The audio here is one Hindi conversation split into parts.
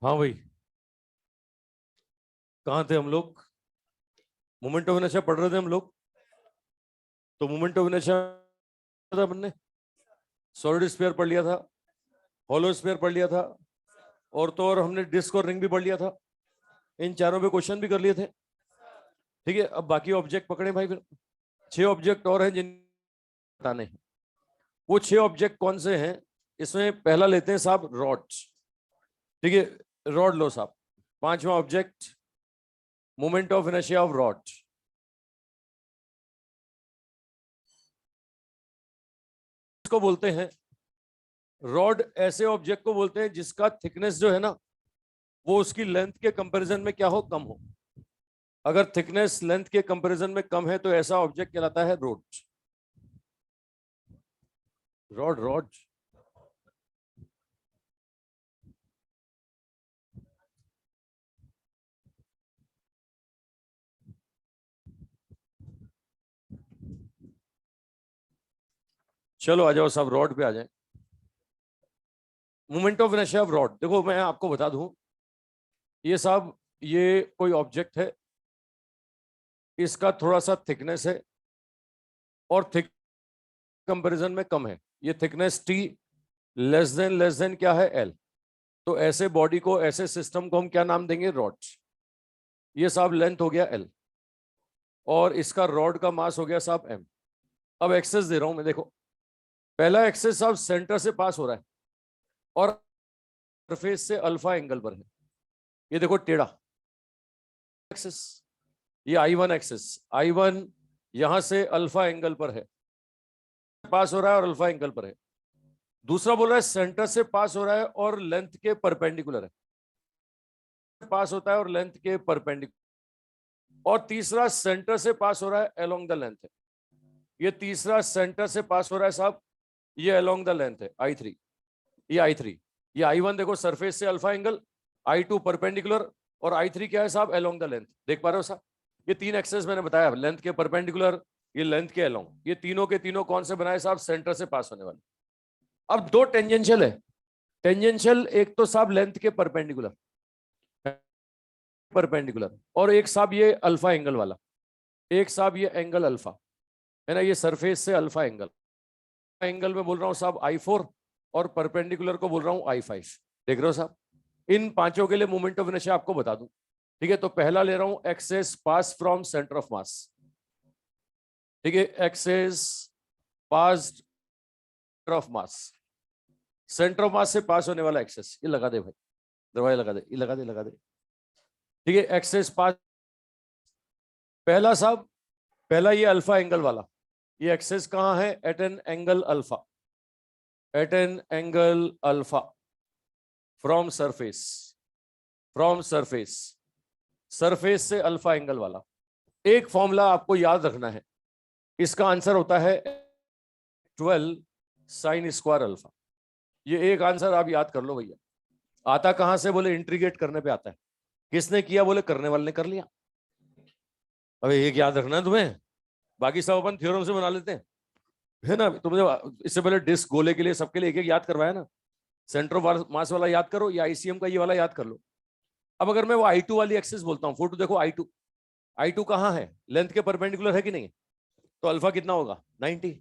हाँ भाई, कहाँ थे हम लोग? मोमेंट ऑफ इनर्शिया पढ़ रहे थे हम लोग। तो मोमेंट ऑफ इनर्शिया था अपन ने। सॉलिड स्फीयर पढ़ लिया था, हॉलो स्फीयर पढ़ लिया था, और तो और हमने डिस्क और रिंग भी पढ़ लिया था। इन चारों पे क्वेश्चन भी कर लिए थे। ठीक है, अब बाकी ऑब्जेक्ट पकड़े भाई। फिर 6 ऑब्जेक्ट और हैं जिन बताने हैं। वो 6 ऑब्जेक्ट कौन से हैं? इसमें पहला लेते हैं साहब, रॉड। ठीक है, रॉड लो साहब। पांचवा object, moment of inertia of rod. इसको बोलते हैं रॉड। ऐसे ऑब्जेक्ट को बोलते हैं जिसका थिकनेस जो है ना, वो उसकी लेंथ के कंपैरिजन में क्या हो, कम हो। अगर थिकनेस लेंथ के कंपैरिजन में कम है तो ऐसा ऑब्जेक्ट कहलाता है रॉड। Rod rod. चलो आ जाओ सब, रॉड पे आ जाए। Moment of inertia of rod, देखो मैं आपको बता दूं, ये साहब, ये कोई ऑब्जेक्ट है, इसका थोड़ा सा थिकनेस है और थिक कंपैरिजन में कम है। ये थिकनेस टी लेस देन क्या है, एल। तो ऐसे बॉडी को, ऐसे सिस्टम को हम क्या नाम देंगे, रॉड। ये साहब लेंथ हो गया एल, और इसका रॉड का मास हो गया साहब एम। अब एक्सेस दे रहा हूं मैं, देखो। पहला एक्सेस साहब सेंटर से पास हो रहा है और सरफेस से अल्फा एंगल पर है। ये देखो टेढ़ा एक्सेस। ये I1 एक्सेस, I1 यहां से अल्फा एंगल पर है, पास हो रहा है और अल्फा एंगल पर है। दूसरा बोल रहा है सेंटर से पास हो रहा है और लेंथ के परपेंडिकुलर है, पास होता है और लेंथ के परपेंडिकुलर। और तीसरा सेंटर से पास हो रहा है, अलोंग द लेंथ है। ये तीसरा सेंटर से पास हो रहा है साहब, ये अलोंग द लेंथ है, I3। ये I3, ये I1 देखो सरफेस से अल्फा एंगल, I2 परपेंडिकुलर, और I3 क्या है साहब, अलोंग द लेंथ। देख पा रहे हो साहब? ये 3 एक्सेस मैंने बताया, लेंथ के परपेंडिकुलर, ये लेंथ के अलोंग। ये तीनों के तीनों कौन से बनाए साहब, सेंटर से पास होने वाले। अब 2 टेंजेंशियल है। टेंजेंशियल एक तो साहब लेंथ के परपेंडिकुलर, परपेंडिकुलर, और एक साहब ये अल्फा एंगल वाला। एक साहब ये एंगल अल्फा है ना, ये सरफेस से अल्फा एंगल। एंगल में बोल रहा हूँ साहब I4, और परपेंडिकुलर को बोल रहा हूँ I5। देख रहे हो साहब? इन पांचों के लिए मोमेंट ऑफ इनर्शिया आपको बता दूं। ठीक है, तो पहला ले रहा हूं, axis pass from centre of mass. ठीक है, axis pass of mass, centre of mass से पास होने वाला एक्सेस। ये लगा दे भाई, दरवाजा लगा दे, ये लगा दे, लगा दे। ठीक है, एक्सेस पास, पहला साहब, पहला ये अल्फा एंगल वाला। ये एक्सेस कहां है, at an angle alpha, at an angle alpha from surface, from surface, surface से अल्फा एंगल वाला। एक फॉर्मूला आपको याद रखना है, इसका आंसर होता है 12 साइन स्क्वायर अल्फा। ये एक आंसर आप याद कर लो भैया। आता कहां से, बोले इंटीग्रेट करने पे आता है। किसने किया, बोले करने वाले ने कर लिया। अबे एक याद रखना है तुम्हें, बाकी सब अपन थ्योरम से बना लेते हैं, है ना। तुमने इससे पहले डिस्क गोले के लिए सबके लिए एक एक याद करवाया ना। सेंटर ऑफ मास वाला याद करो, या ICM का ये वाला याद कर लो। अब अगर मैं वो I2 वाली एक्सेस बोलता हूँ, फोटो देखो I2, I2 कहाँ है, लेंथ के परपेंडिकुलर है कि नहीं? तो अल्फा कितना होगा, 90।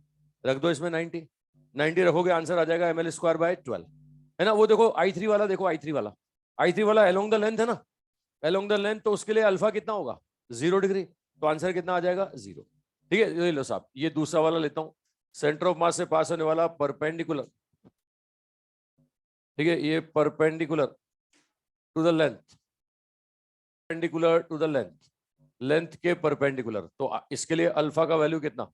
रख दो इसमें 90, 90 रखोगे आंसर आ जाएगा ml स्क्वायर बाय 12, है ना। वो देखो I3 वाला, देखो I3 वाला, I3 वाला अलोंग द लेंथ है ना, अलोंग द लेंथ, तो उसके लिए अल्फा कितना होगा, 0 डिग्री। तो आंसर कितना आ जाएगा, 0। ठीक है, ये लो साहब, ये दूसरा वाला लेता हूं, सेंटर ऑफ मास से पास होने वाला परपेंडिकुलर। ठीक है, ये perpendicular to the length, perpendicular to the length, length के परपेंडिकुलर। तो इसके लिए अल्फा का वैल्यू कितना,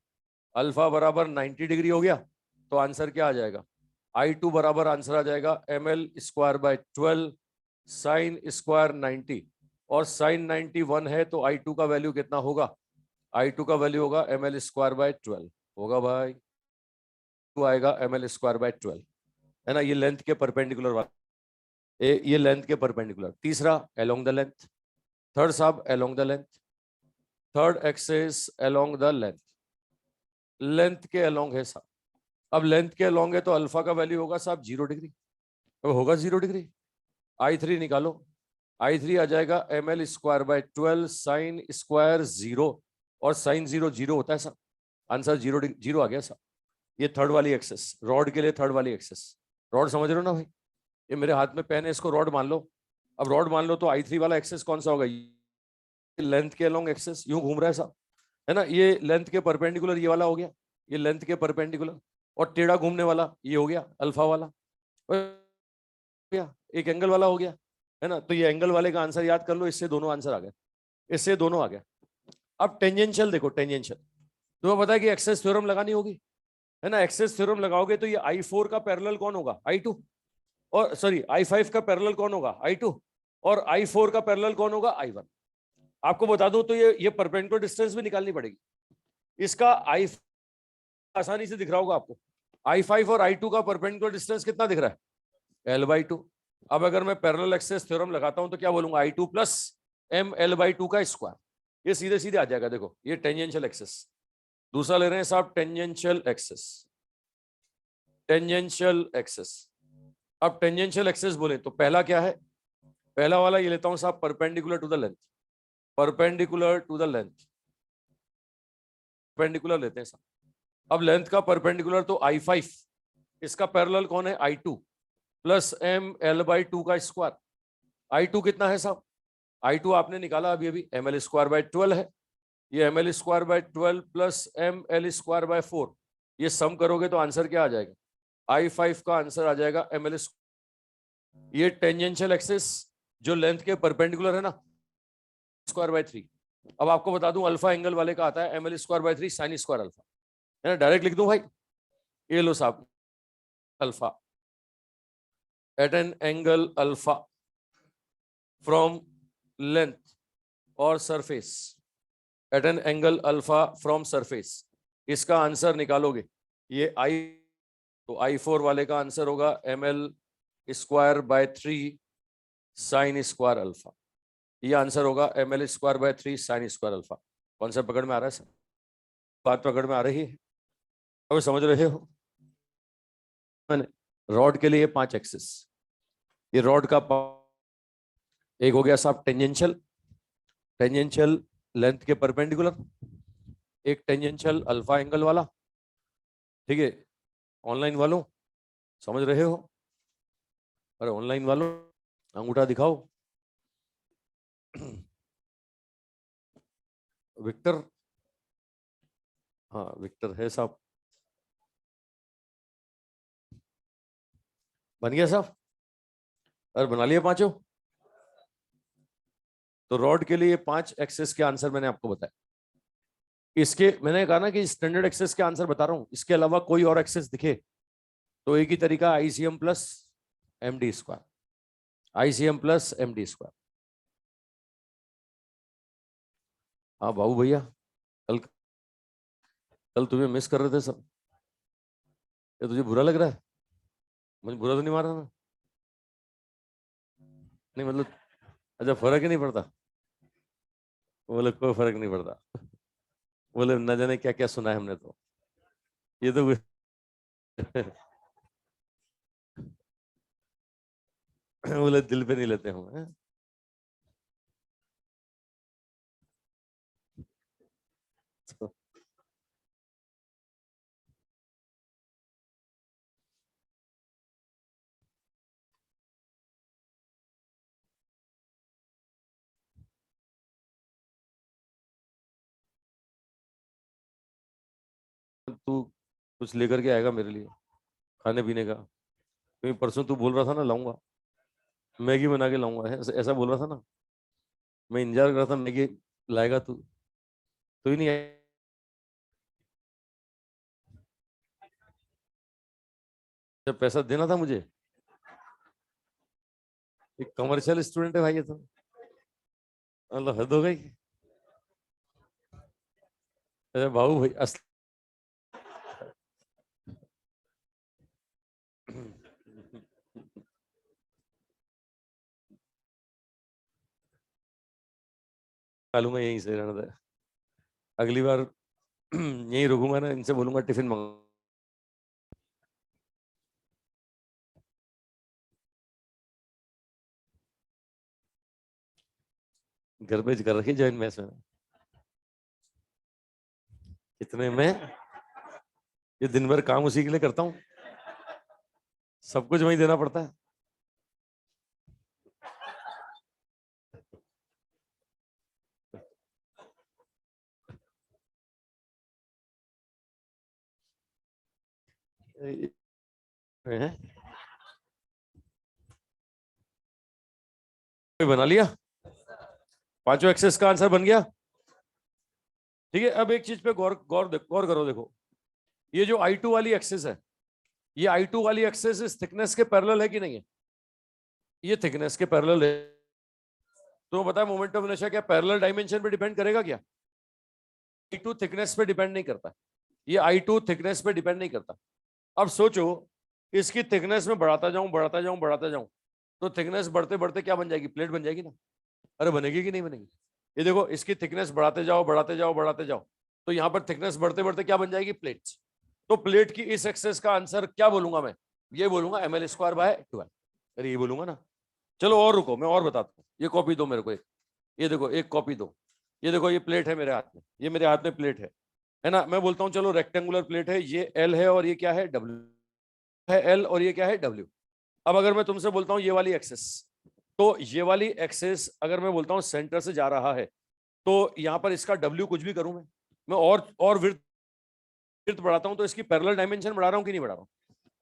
अल्फा बराबर 90 डिग्री हो गया। तो आंसर क्या आ जाएगा, I2 बराबर आंसर आ जाएगा ml square by 12 sine square 90, और साइन 91 है तो I2 का वैल्यू कितना होगा, I2 का वैल्यू होगा ml स्क्वायर बाय 12 होगा भाई। तो आएगा ml स्क्वायर बाय 12, है ना। ये लेंथ के परपेंडिकुलर वाला, ये लेंथ के परपेंडिकुलर। तीसरा अलोंग द लेंथ, थर्ड साहब along the length, third axis along the length, length के अलोंग है साहब। अब लेंथ के अलोंग है तो अल्फा का वैल्यू होगा साहब 0 डिग्री। अब होगा 0 डिग्री, I3 निकालो, I3 आ जाएगा ml square by 12 sine square 0, और साइन 0 0 होता है सर, आंसर 0 0 आ गया सर। ये थर्ड वाली एक्सेस, रॉड के लिए थर्ड वाली एक्सेस, रॉड समझ रहे हो ना भाई? ये मेरे हाथ में पेन है, इसको रॉड मान लो। अब रॉड मान लो तो I3 वाला एक्सेस कौन सा होगा? लेंथ के अलोंग एक्सेस यूं घूम रहा है साहब, है ना? ये लेंथ के परपेंडिकुलर ये वाला हो गया, ये लेंथ के परपेंडिकुलर, और टेढ़ा घूमने वाला ये हो गया अल्फा वाला, हो गया एक एंगल वाला हो गया, है ना? तो ये एंगल वाले का आंसर याद कर लो, इससे दोनों आंसर आ गए, इससे दोनों आ गया। अब टेंजेंशियल देखो, टेंजेंशियल तुम्हें पता है कि एक्सेस थ्योरम लगानी होगी, है ना? एक्सेस थ्योरम लगाओगे तो ये I4 का पैरेलल कौन होगा? I2, और सॉरी I5 का पैरेलल कौन होगा? I2, और I4 का पैरेलल कौन होगा? I1। आपको बता दूं तो ये परपेंडिकुलर डिस्टेंस भी निकालनी पड़ेगी। इसका I आसानी से दिख रहा होगा आपको, I5 और I2 का परपेंडिकुलर डिस्टेंस कितना दिख रहा है? L/2। अब अगर मैं पैरेलल एक्सेस थ्योरम लगाता हूं तो क्या बोलूंगा? I2 प्लस m L/2 का स्क्वायर, ये सीधे सीधे आ जाएगा। देखो ये टेंजेंशियल एक्सेस, दूसरा ले रहे हैं साहब टेंजेंशियल एक्सेस, टेंजेंशियल एक्सेस। अब टेंजेंशियल एक्सेस बोले तो पहला क्या है? पहला वाला ये लेता हूं साहब, perpendicular to the length, perpendicular to the length, perpendicular लेते हैं साहब। अब लेंथ का परपेंडिकुलर तो I5, इसका पैरेलल कौन है? I2 प्लस m L/2 का स्क्वायर। I2 कितना है साहब? I2 आपने निकाला अभी अभी, ml स्क्वायर बाय 12 है, ये ml square by 12 plus ml square bye 4, ये सम करोगे तो आंसर क्या आ जाएगा? I5 का आंसर आ जाएगा ml। ये टेंजेंशियल एक्सिस जो लेंथ के परपेंडिकुलर है ना, स्क्वायर बाय 3। अब आपको बता दूं अल्फा एंगल वाले का आता है ml square by 3 sine square alpha, है ना? डायरेक्ट लिख दूं भाई, ये लो साहब, alpha at an angle alpha from length और surface, at an angle alpha from surface, इसका आंसर निकालोगे ये I, तो I4 वाले का आंसर होगा ml square by 3 sine square alpha, ये आंसर होगा ml square by 3 sine square alpha. कौन सा पकड़ में आ रहा है सर? बात पकड़ में आ रही है? अब समझ रहे हो? मैंने रॉड के लिए 5 एक्सिस, ये रॉड का एक हो गया साहब टेंजेंशियल, टेंजेंशियल लेंथ के परपेंडिकुलर, एक टेंजेंशियल अल्फा एंगल वाला, ठीक है? ऑनलाइन वालों समझ रहे हो? अरे ऑनलाइन वालों अंगूठा दिखाओ। विक्टर, हाँ विक्टर है साहब, बन गया साहब? अरे बना लिया पांचों? तो रॉड के लिए 5 एक्सेस के आंसर मैंने आपको बताया। इसके मैंने कहा ना कि स्टैंडर्ड एक्सेस के आंसर बता रहा हूं, इसके अलावा कोई और एक्सेस दिखे तो एक ही तरीका, ICM plus MD square, ICM plus MD square. हाँ बाबू भैया, कल कल तुम्हें मिस कर रहे थे सब, ये तुझे बुरा लग रहा है? मुझे बुरा तो नहीं मार रहा ना? नहीं मतलब, अच्छा फर्क ही नहीं पड़ता? बोले कोई फर्क नहीं पड़ता, बोले न जाने क्या क्या सुना है हमने तो, ये तो बोले दिल पे नहीं लेते हम, हैं? तो तू कुछ लेकर के आएगा मेरे लिए खाने पीने का, क्योंकि परसों तू बोल रहा था ना लाऊंगा, मैगी बना के लाऊंगा, ऐसा बोल रहा था ना? मैं इंतजार कर रहा था मैगी लाएगा तू, तो ही नहीं आया। जब पैसा देना था मुझे, एक कमर्शियल स्टूडेंट है भाई ये तो, मतलब हद हो गई। अरे बाबू भाई मालूम है यहीं से रहना था, अगली बार यहीं रुकूंगा ना, इनसे बोलूंगा टिफिन मंगा। घर पे कर रखी जॉइन मैच में। कितने में? ये दिन भर काम उसी के लिए करता हूँ, सब कुछ वही देना पड़ता है। है? बना लिया, पांचों एक्सेस का आंसर बन गया। ठीक है, अब एक चीज पे गौर गौर गौर करो। देखो ये जो I2 वाली एक्सेस है, ये I2 वाली एक्सेस इस थिकनेस के पैरेलल है कि नहीं है? ये थिकनेस के पैरेलल है। तो पता है मोमेंट ऑफ इनर्शिया क्या पैरेलल डायमेंशन पे डिपेंड करेगा क्या? I2 थिकनेस पे डिपेंड नहीं करता, ये I2 थिकनेस पे डिपेंड नहीं करता। अब सोचो इसकी थिकनेस में बढ़ाता जाऊं बढ़ाता जाऊं बढ़ाता जाऊं, तो थिकनेस बढ़ते बढ़ते क्या बन जाएगी? प्लेट बन जाएगी ना। अरे बनेगी कि नहीं बनेगी? ये देखो इसकी थिकनेस बढ़ाते जाओ बढ़ाते जाओ बढ़ाते जाओ, तो यहां पर थिकनेस बढ़ते बढ़ते क्या बन जाएगी? प्लेट्स। तो प्लेट की इस एक्सेस का आंसर क्या बोलूंगा मैं? ये बोलूंगा ml²/12। अरे ये बोलूंगा ना। चलो और रुको, मैं और बताता हूँ। ये कॉपी दो मेरे को एक, ये देखो एक कॉपी दो। ये देखो ये प्लेट है मेरे हाथ में, ये मेरे हाथ में प्लेट है ना। मैं बोलता हूँ चलो रेक्टेंगुलर प्लेट है, ये L है और ये क्या है? W है। L और ये क्या है? W। अब अगर मैं तुमसे बोलता हूँ ये वाली एक्सेस, तो ये वाली एक्सेस अगर मैं बोलता हूँ सेंटर से जा रहा है, तो यहाँ पर इसका W कुछ भी करूं मैं और विड्थ बढ़ाता हूं, तो इसकी पैरेलल डायमेंशन बढ़ा रहा हूं कि नहीं बढ़ा रहा हूं?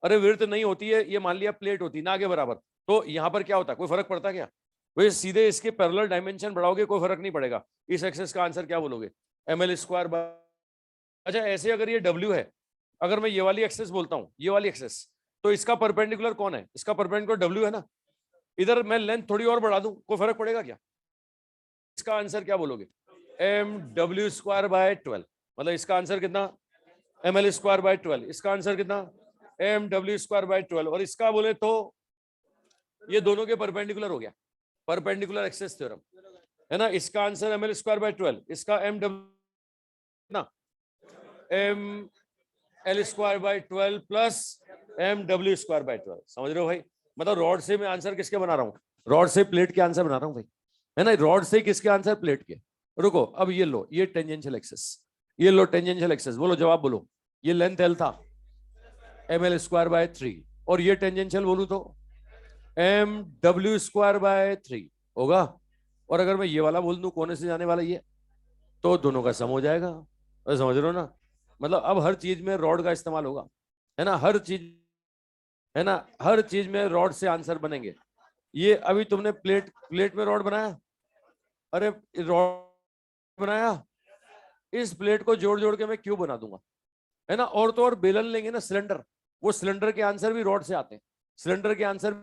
अरे विड्थ नहीं होती है, ये मान लिया प्लेट होती ना आगे बराबर, तो यहाँ पर क्या होता है? कोई फर्क पड़ता है क्या? वही सीधे इसके पैरेलल डायमेंशन बढ़ाओगे कोई फर्क नहीं पड़ेगा। इस एक्सेस का आंसर क्या बोलोगे? ml²। अच्छा ऐसे अगर ये W है, अगर मैं ये वाली एक्सेस बोलता हूँ, ये वाली एक्सेस, तो इसका परपेंडिकुलर कौन है? इसका परपेंडिकुलर W है ना। इधर मैं लेंथ थोड़ी और बढ़ा दूं, कोई फर्क पड़ेगा क्या? इसका आंसर क्या बोलोगे? mw²/12। मतलब इसका आंसर कितना? ml²/12। इसका आंसर कितना? mw²/12। और इसका बोले तो ये दोनों के परपेंडिकुलर हो गया, परपेंडिकुलर एक्सेस थ्योरम है ना। इसका आंसर ml²/12, इसका ना ml²/12 प्लस mw²/12। समझ रहे हो भाई? मतलब रॉड से मैं आंसर किसके बना रहा हूँ? रॉड से प्लेट के आंसर बना रहा हूँ भाई, है ना। रॉड से किसके आंसर? प्लेट के। रुको अब ये लो, ये टेंजेंशियल एक्सेस, ये लो टेंजेंशियल एक्सेस। बोलो जवाब बोलो। ये लेंथ L था ml²/3, और ये टेंजेंशियल बोलू तो mw²/3 होगा। और अगर मैं ये वाला बोल दूं कोने से जाने वाला ये, तो दोनों का सम हो जाएगा। समझ रहे हो ना? मतलब अब हर चीज में रॉड का इस्तेमाल होगा, है ना। हर चीज, है ना, हर चीज में रॉड से आंसर बनेंगे। ये अभी तुमने प्लेट प्लेट में रॉड बनाया, अरे रॉड बनाया, इस प्लेट को जोड़ जोड़ के मैं क्यूब बना दूंगा, है ना। और तो और बेलन लेंगे ना, सिलेंडर, वो सिलेंडर के आंसर भी रॉड से आते हैं। सिलेंडर के आंसर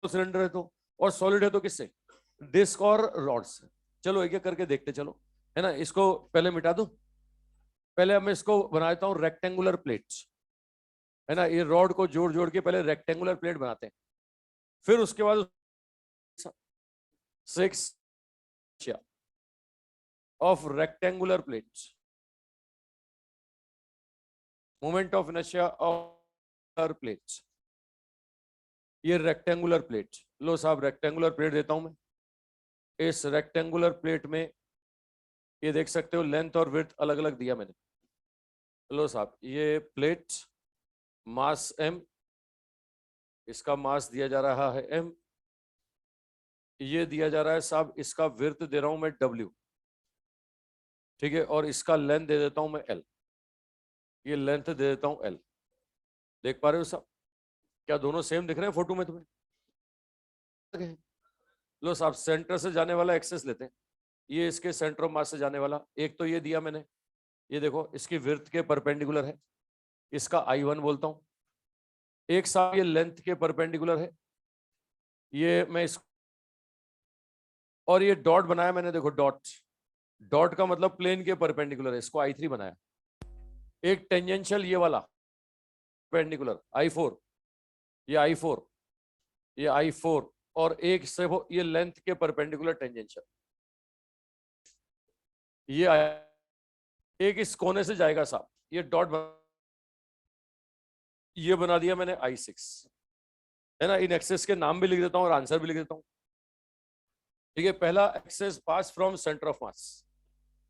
तो सिलेंडर है तो, और सॉलिड है तो किससे? डिस्क और रॉड से। चलो एक एक करके देखते चलो, है ना। इसको पहले मिटा दूं, पहले मैं इसको बनाता हूँ रेक्टेंगुलर प्लेट्स, है ना। ये रॉड को जोड़ जोड़ के पहले रेक्टेंगुलर प्लेट बनाते हैं, फिर उसके बाद 6 of rectangular plates, moment of inertia of plates। ये रेक्टेंगुलर प्लेट, लो साहब रेक्टेंगुलर प्लेट देता हूं मैं। इस रेक्टेंगुलर प्लेट में ये देख सकते हो लेंथ और विड्थ अलग अलग दिया मैंने। लो साहब ये प्लेट, मास m, इसका मास दिया जा रहा है m, ये दिया जा रहा है साहब, इसका विड्थ दे रहा हूं मैं w, ठीक है। और इसका लेंथ दे देता हूं मैं l, ये लेंथ दे देता हूं l। देख पा रहे हो साहब? क्या दोनों सेम दिख रहे हैं फोटो में तुम्हें? लो साहब सेंटर से जाने वाला एक्सेस लेते हैं, ये इसके सेंटर ऑफ मास से जाने वाला, एक तो ये दिया मैंने, ये देखो इसकी विड्थ के परपेंडिकुलर है, इसका I1 बोलता हूं। एक साथ ये लेंथ के परपेंडिकुलर है, ये मैं इस, और ये डॉट बनाया मैंने, देखो डॉट, डॉट का मतलब प्लेन के परपेंडिकुलर है, इसको I3 बनाया। एक टेंजेंशियल ये वाला परपेंडिकुलर I4, ये I4, ये I4, और एक से वो ये लेंथ के परपेंडिकुलर टेंजेंशियल, ये एक इस कोने से जाएगा साहब, ये डॉट ये बना दिया मैंने I6, है ना। इन एक्सेस के नाम भी लिख देता हूं और आंसर भी लिख देता हूं। ठीक है, पहला axis pass from centre of mass,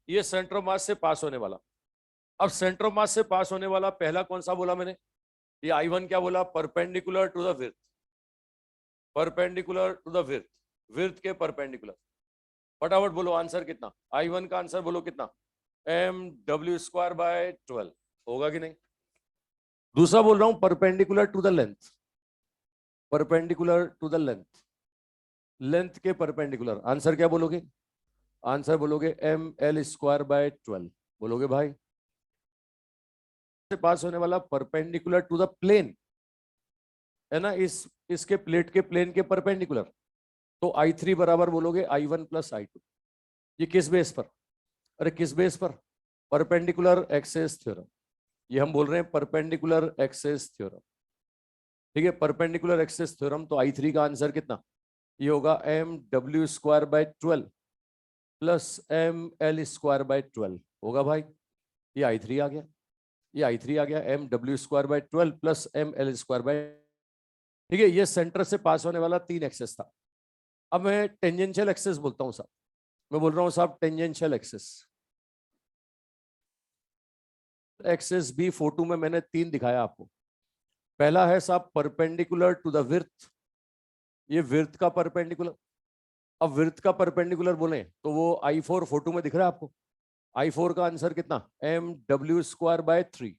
ये सेंटर ऑफ मास से पास होने वाला। अब सेंटर ऑफ मास से पास होने वाला पहला कौन सा बोला मैंने, ये I1 क्या बोला, perpendicular to the width, perpendicular to the width, width के परपेंडिकुलर। फटाफट बोलो आंसर कितना, I1 का आंसर बोलो कितना, mw²/12 होगा कि नहीं। दूसरा बोल रहा हूं perpendicular to the length, perpendicular to the length, length के परपेंडिकुलर, आंसर क्या बोलोगे, आंसर बोलोगे ml²/12 बोलोगे भाई। से पास होने वाला परपेंडिकुलर टू द प्लेन है ना, इसके प्लेट के प्लेन के परपेंडिकुलर, तो I3 बराबर बोलोगे I1 + I2। ये किस बेस पर, अरे किस बेस पर, परपेंडिकुलर एक्सेस थ्योरम, ये हम बोल रहे हैं परपेंडिकुलर एक्सेस थ्योरम। ठीक है, परपेंडिकुलर एक्सेस थ्योरम, तो I3 का आंसर कितना, ये होगा mw²/12 + ml²/12 होगा भाई। ये I3 आ गया, ये I3 आ गया, mw²/12 + ml²/, ठीक है। ये सेंटर से पास होने वाला 3 एक्सेस था। अब मैं टेंजेंशियल एक्सेस बोलता हूं साहब, मैं बोल रहा हूं साहब टेंजेंशियल एक्सेस। एक्सेस भी फोटो में मैंने 3 दिखाया आपको। पहला है साहब परपेंडिकुलर टू द विड्थ, ये विड्थ का परपेंडिकुलर। अब विड्थ का परपेंडिकुलर बोले तो वो I4 फोटो में दिख रहा है आपको, I4 का आंसर कितना, mw²/3।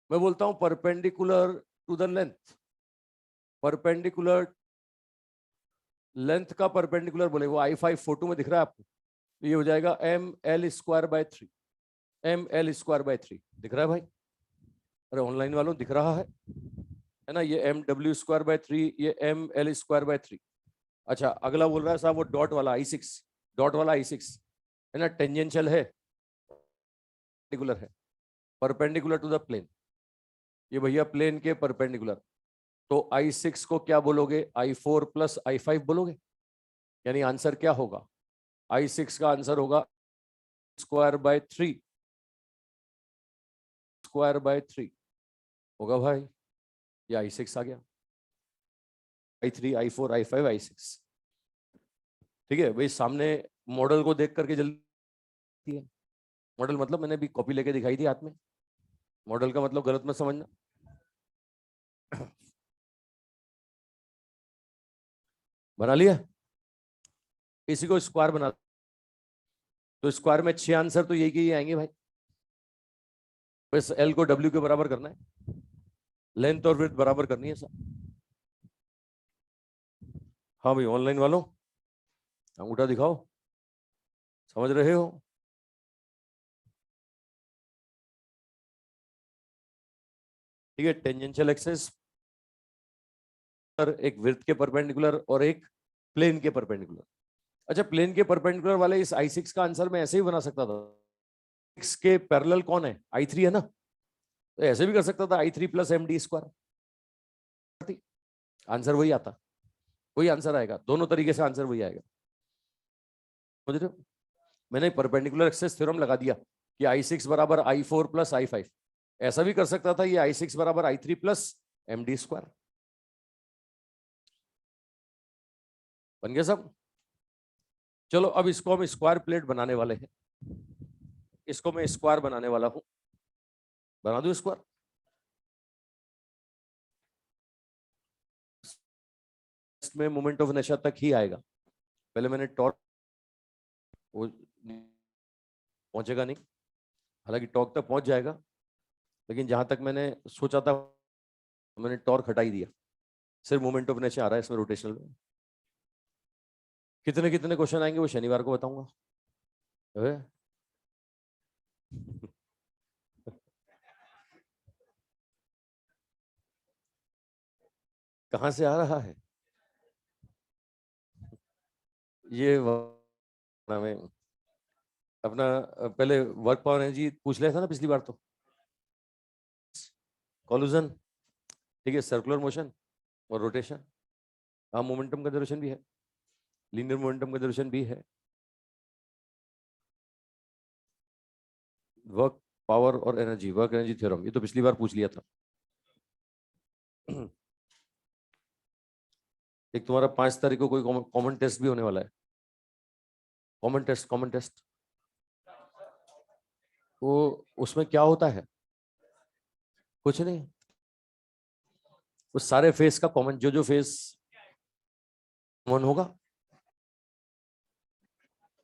मैं बोलता हूं perpendicular to the length, perpendicular length का परपेंडिकुलर बोले वो I5 फोटो में दिख रहा है आपको, ये हो जाएगा ml²/3, ml²/3 दिख रहा है भाई, अरे ऑनलाइन वालों दिख रहा है ना, ये mw²/3, ये ml²/3। अच्छा अगला बोल रहा है साहब वो डॉट वाला I6, डॉट वाला I6 है ना, टेंजेंशियल है, परपेंडिकुलर है, परपेंडिकुलर टू द प्लेन, ये भैया प्लेन के परपेंडिकुलर, तो I6 को क्या बोलोगे, I4 + I5 बोलोगे, यानी आंसर क्या होगा, I6 का आंसर होगा ²/3, ²/3 होगा भाई। ये I6 आ गया, I3 I4 I5 I6। ठीक है भाई, सामने मॉडल को देख करके जल्दी है, मॉडल मतलब मैंने भी कॉपी लेके दिखाई थी हाथ में, मॉडल का मतलब गलत मत समझना। बना लिया, इसी को स्क्वायर बना, तो स्क्वायर में 6 आंसर तो यही के ही आएंगे भाई, बस L को W के बराबर करना है, लेंथ और विड्थ बराबर करनी है सब। हाँ भाई ऑनलाइन वालों अंगूठा दिखाओ, समझ रहे हो। ठीक है, टेंजेंशियल एक्सेस पर एक विड्थ के परपेंडिकुलर और एक प्लेन के परपेंडिकुलर। अच्छा प्लेन के परपेंडिकुलर वाले इस I6 का आंसर मैं ऐसे ही बना सकता था, X के पैरेलल कौन है, I3 है ना, तो ऐसे भी कर सकता था I3 + MD², आंसर वही आता, वही आंसर आएगा, दोनों तरीके से आंसर वही आएगा, समझ रहे हो। मैंने परपेंडिकुलर एक्सेस थ्योरम लगा दिया कि I6 = I4 + I5, ऐसा भी कर सकता था ये I6 = I3 + MD², बन गया सब। चलो अब इसको हम स्क्वायर प्लेट बनाने वाले हैं, इसको मैं स्क्वायर बनाने वाला हूं, बना दूं स्क्वायर। में मोमेंट ऑफ इनर्शिया तक ही आएगा, पहले मैंने टॉर्क, वो पहुंचेगा नहीं, हालांकि टॉर्क तक पहुंच जाएगा, लेकिन जहां तक मैंने सोचा था मैंने टॉर्क हटा ही दिया, सिर्फ मोमेंट ऑफ इनर्शिया आ रहा है इसमें रोटेशनल में। कितने कितने क्वेश्चन आएंगे वो शनिवार को बताऊंगा। कहां से आ रहा है ये हमें अपना, पहले वर्क पावर एनर्जी पूछ लिया था ना पिछली बार, तो कॉल्यूजन, ठीक है, सर्कुलर मोशन और रोटेशन, हाँ मोमेंटम कंजर्वेशन भी है, लीनियर मोमेंटम कंजर्वेशन भी है, वर्क पावर और एनर्जी, वर्क एनर्जी थ्योरम, ये तो पिछली बार पूछ लिया था। एक तुम्हारा 5 तारीख को कोई कॉमन टेस्ट भी होने वाला है। कॉमन टेस्ट वो उसमें क्या होता है? कुछ नहीं, उस सारे फेस का कॉमन, जो फेस कॉमन होगा,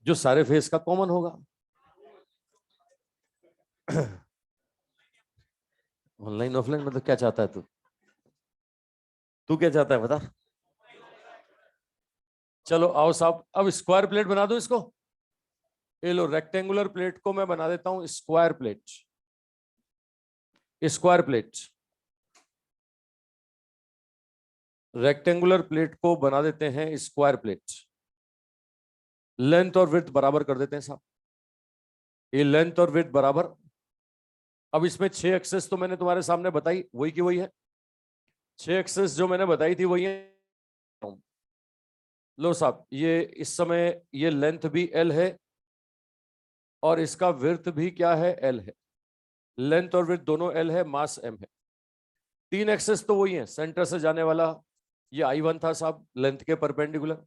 जो सारे फेस का कॉमन होगा। ऑनलाइन ऑफलाइन मतलब क्या चाहता है तू? तू क्या चाहता है बता। चलो आओ साहब, अब स्क्वायर प्लेट बना दो इसको। ये लो, रेक्टेंगुलर प्लेट को मैं बना देता हूं square plate. Square plate, rectangular plate को बना देते हैं स्क्वायर प्लेट। लेंथ और विड्थ बराबर कर देते हैं साहब। ये लेंथ और विड्थ बराबर। अब इसमें 6 एक्सेस तो मैंने तुम्हारे सामने बताई, वही की वही है। 6 एक्सेस जो मैंने बताई थी वही है। लो साहब, ये इस समय ये लेंथ भी एल है और इसका विड्थ भी क्या है? एल है। लेंथ और विड्थ दोनों एल है, मास एम है। 3 एक्सेस तो वही है। सेंटर से जाने वाला ये I1 था साहब, लेंथ के परपेंडिकुलर।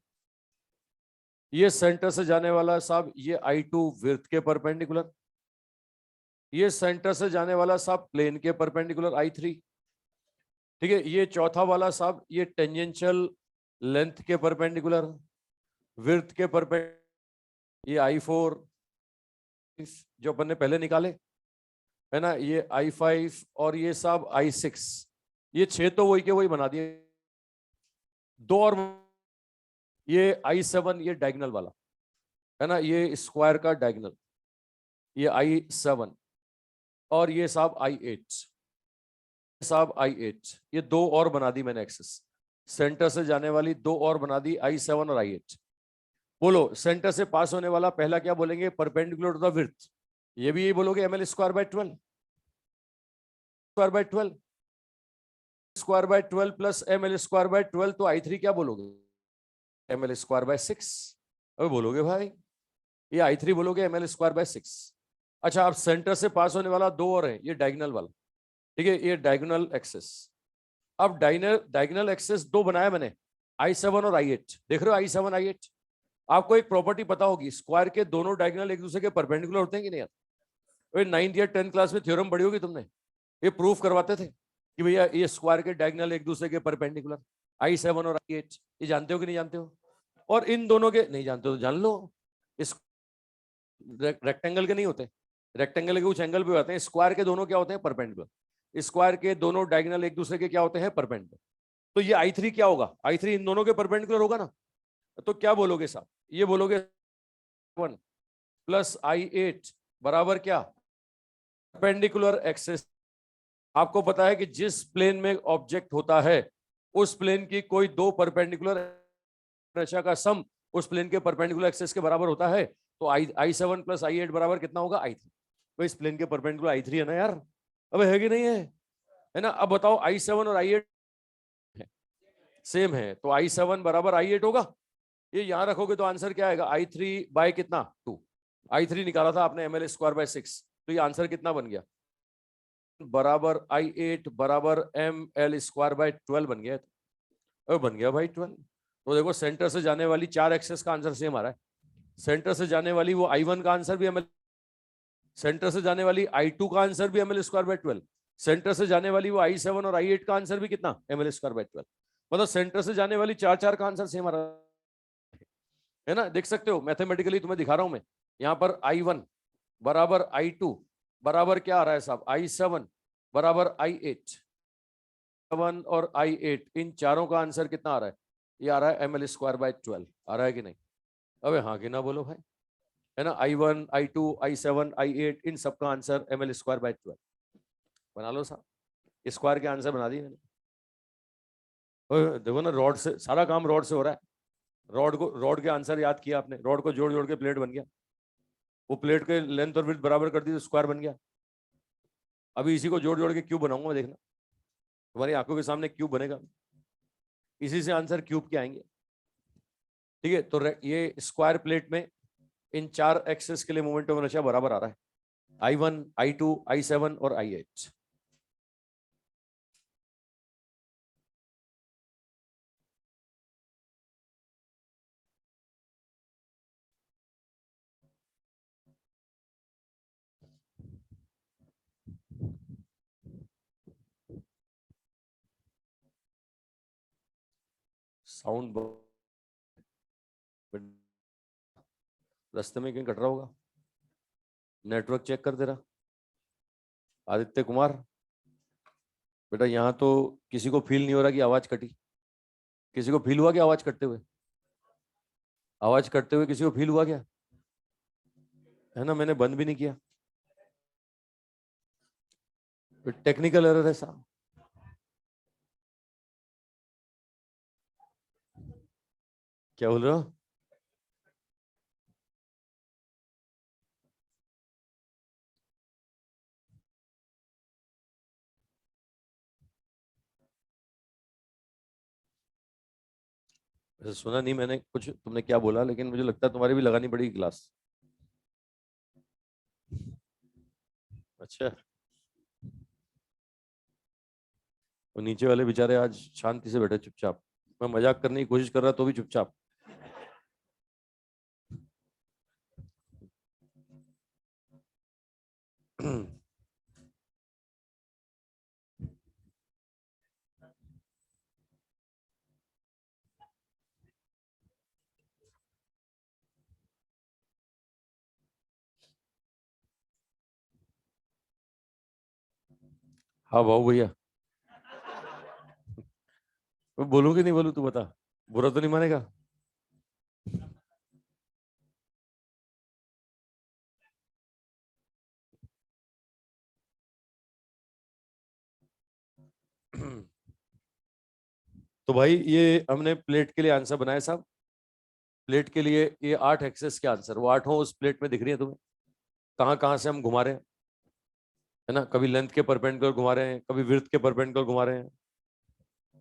ये सेंटर से जाने वाला साहब ये I2 विड्थ के परपेंडिकुलर। ये सेंटर से जाने वाला साहब प्लेन के परपेंडिकुलर I3। ठीक है, ये चौथा वाला साहब ये टेंजेंशियल लेंथ के परपेंडिकुलर, विड्थ के परपेंडिकुलर। ये I4 जो अपन ने पहले निकाले है ना, ये I5 और ये साहब I6। ये 6 तो वही के वही बना दिए। 2 और ये I7 ये डायगोनल वाला है ना, ये स्क्वायर का डायगोनल, ये I7 और ये साहब I8। साहब I8 ये 2 और बना दी मैंने एक्सेस। सेंटर से जाने वाली 2 और बना दी, I7 और I8। बोलो सेंटर से पास होने वाला पहला क्या बोलेंगे? Perpendicular to the width. ये भी यही बोलोगे, ml square by 12 square by 12 square by 12 plus ml square by 12। तो I3 क्या बोलोगे? ml square by 6। अबे बोलोगे भाई, ये I3 बोलोगे ml स्क्वायर बाय 6। अच्छा, अब सेंटर से पास होने वाला 2 और है, ये डायगोनल वाला। ठीक है, ये डायगोनल एक्सेस। अब डायगोनल एक्सेस 2 बनाया मैंने, I7 और I8। देख रहे हो I7 I8। आपको एक प्रॉपर्टी पता होगी, स्क्वायर के दोनों डायगोनल एक दूसरे के परपेंडिकुलर होते हैं कि नहीं यार? 9th या 10th क्लास में थ्योरम पढ़ी होगी तुमने, ये प्रूफ करवाते थे कि भैया ये स्क्वायर के डायगोनल एक दूसरे के परपेंडिकुलर, I7 और I8। ये जानते हो कि नहीं जानते हो? और इन दोनों के नहीं जानते हो तो जान लो, इस रेक्टेंगल के नहीं होते, रेक्टेंगल के कुछ एंगल भी होते हैं। स्क्वायर के दोनों क्या होते हैं? परपेंडिकुलर। स्क्वायर के दोनों डायगोनल एक दूसरे के क्या होते हैं? परपेंडिकुलर। तो ये I3 क्या होगा? I3 इन दोनों के परपेंडिकुलर होगा ना। तो क्या बोलोगे साहब? ये बोलोगे 1 प्लस I8 बराबर क्या? Perpendicular axis. आपको पता है कि जिस प्लेन में ऑब्जेक्ट होता है उस प्लेन की कोई 2 परपेंडिकुलर रेखा का सम उस प्लेन के परपेंडिकुलर एक्सेस के बराबर होता है। तो I7 प्लस I8 बराबर कितना होगा? I3। तो इस प्लेन के परपेंडिकुलर I3 है ना यार? अब है कि नहीं है ना? अब बताओ I7 और I8 सेम है, तो I7 बराबर I8 होगा। ये यहां रखोगे तो आंसर क्या आएगा? I3 बाय कितना? 2। I3 निकाला था आपने ml स्क्वायर बाय 6, तो ये आंसर कितना बन गया? बराबर I8 बराबर ml स्क्वायर बाय 12 बन गया। तो बन गया भाई 12। तो देखो सेंटर से जाने वाली 4 एक्सेस का आंसर सेम आ रहा है। सेंटर से जाने वाली वो I1 का आंसर भी ml, सेंटर से जाने वाली I2 का आंसर भी ml स्क्वायर बाय 12, सेंटर से जाने वाली वो I7 और I8 का आंसर भी कितना? ml square by 12। मतलब सेंटर से जाने वाली 4 का आंसर सेम आ रहा है ना? देख सकते हो मैथमेटिकली, तुम्हें दिखा रहा हूं मैं। यहाँ पर I1 बराबर I2 बराबर क्या आ रहा है साहब? I7 बराबर I8। 7 और I8 इन चारों का आंसर कितना आ रहा है? ये आ रहा है ml स्क्वायर बाय 12। आ रहा है कि नहीं? अबे हाँ कि ना बोलो भाई, है ना? I1 I2 I7 I8 इन सबका आंसर ml स्क्वायर बाय 12। बना लो साहब, स्क्वायर के आंसर बना दिए मैंने। देखो ना, रॉड से सारा काम रॉड से हो रहा है। रॉड के आंसर याद किया आपने, रॉड को जोड़ जोड़ के प्लेट बन गया। वो प्लेट के लेंथ और विड्थ बराबर कर दी तो स्क्वायर बन गया। अभी इसी को जोड़ जोड़ के क्यूब बनाऊंगा, देखना तुम्हारी आंखों के सामने क्यूब बनेगा। इसी से आंसर क्यूब के आएंगे। ठीक है, तो ये स्क्वायर प्लेट में इन 4 एक्सेस के लिए मोमेंट ऑफ इनर्शिया बराबर आ रहा है, I1 I2 I7 और I8। साउंड रास्ते में कहीं कट रहा होगा, नेटवर्क चेक कर दे रहा। आदित्य कुमार बेटा, यहाँ तो किसी को फील नहीं हो रहा कि आवाज कटी। किसी को फील हुआ क्या आवाज कटते हुए? आवाज कटते हुए किसी को फील हुआ क्या? है ना, मैंने बंद भी नहीं किया। टेक्निकल एरर है साहब। क्या बोल रहे हो? वैसे सुना नहीं मैंने कुछ तुमने क्या बोला, लेकिन मुझे लगता है तुम्हारी भी लगानी पड़ेगी क्लास। अच्छा। वो नीचे वाले बेचारे आज शांति से बैठे चुपचाप। मैं मजाक करने की कोशिश कर रहा तो भी चुपचाप। हाँ भाऊ भैया, मैं बोलूँ कि नहीं बोलूँ, तू बता। बुरा तो नहीं मानेगा? तो भाई ये हमने प्लेट के लिए आंसर बनाया साहब। प्लेट के लिए ये 8 एक्सेस के आंसर, वो 8 उस प्लेट में दिख रही है तुम्हें, कहाँ कहाँ से हम घुमा रहे हैं। है ना, कभी लेंथ के परपेंडिकुलर घुमा रहे हैं, कभी विड्थ के परपेंडिकुलर घुमा रहे हैं,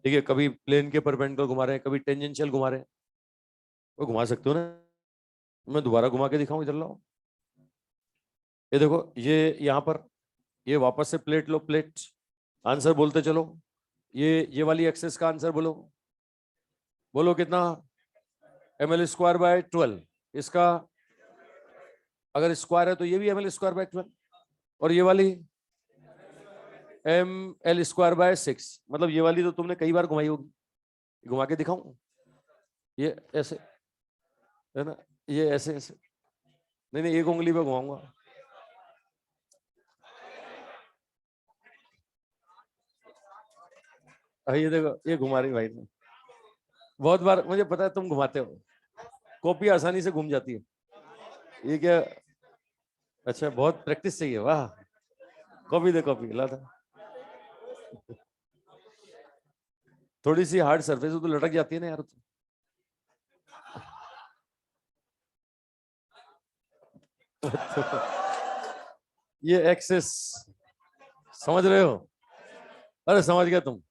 ठीक है, कभी प्लेन के परपेंडिकुलर घुमा रहे हैं, कभी टेंजेंशियल घुमा रहे हैं। वो घुमा सकते हो ना? मैं दोबारा घुमा के दिखाऊं, इधर लाओ। ये देखो, ये यहाँ पर, ये वापस से प्लेट लो, प्लेट। आंसर बोलते चलो। ये वाली एक्सेस का आंसर बोलो। बोलो कितना? ml² / 12। इसका अगर स्क्वायर है तो ये भी ml²/12। और ये वाली ml²/6। मतलब ये वाली तो तुमने कई बार घुमाई होगी। घुमा के दिखाऊं? ये ऐसे, है ना, ये ऐसे ऐसे। नहीं नहीं, एक उंगली पे घुमाऊंगा। ये देखो, ये घुमा रही भाई ने। बहुत बार मुझे पता है तुम घुमाते हो। कॉपी आसानी से घूम जाती है। ये क्या? अच्छा, बहुत प्रैक्टिस चाहिए, वाह। कॉपी दे, कॉपी ला था। थोड़ी सी हार्ड सरफेस तो लटक जाती है ना यार तो। ये एक्सेस, समझ रहे हो? अरे समझ गए तुम,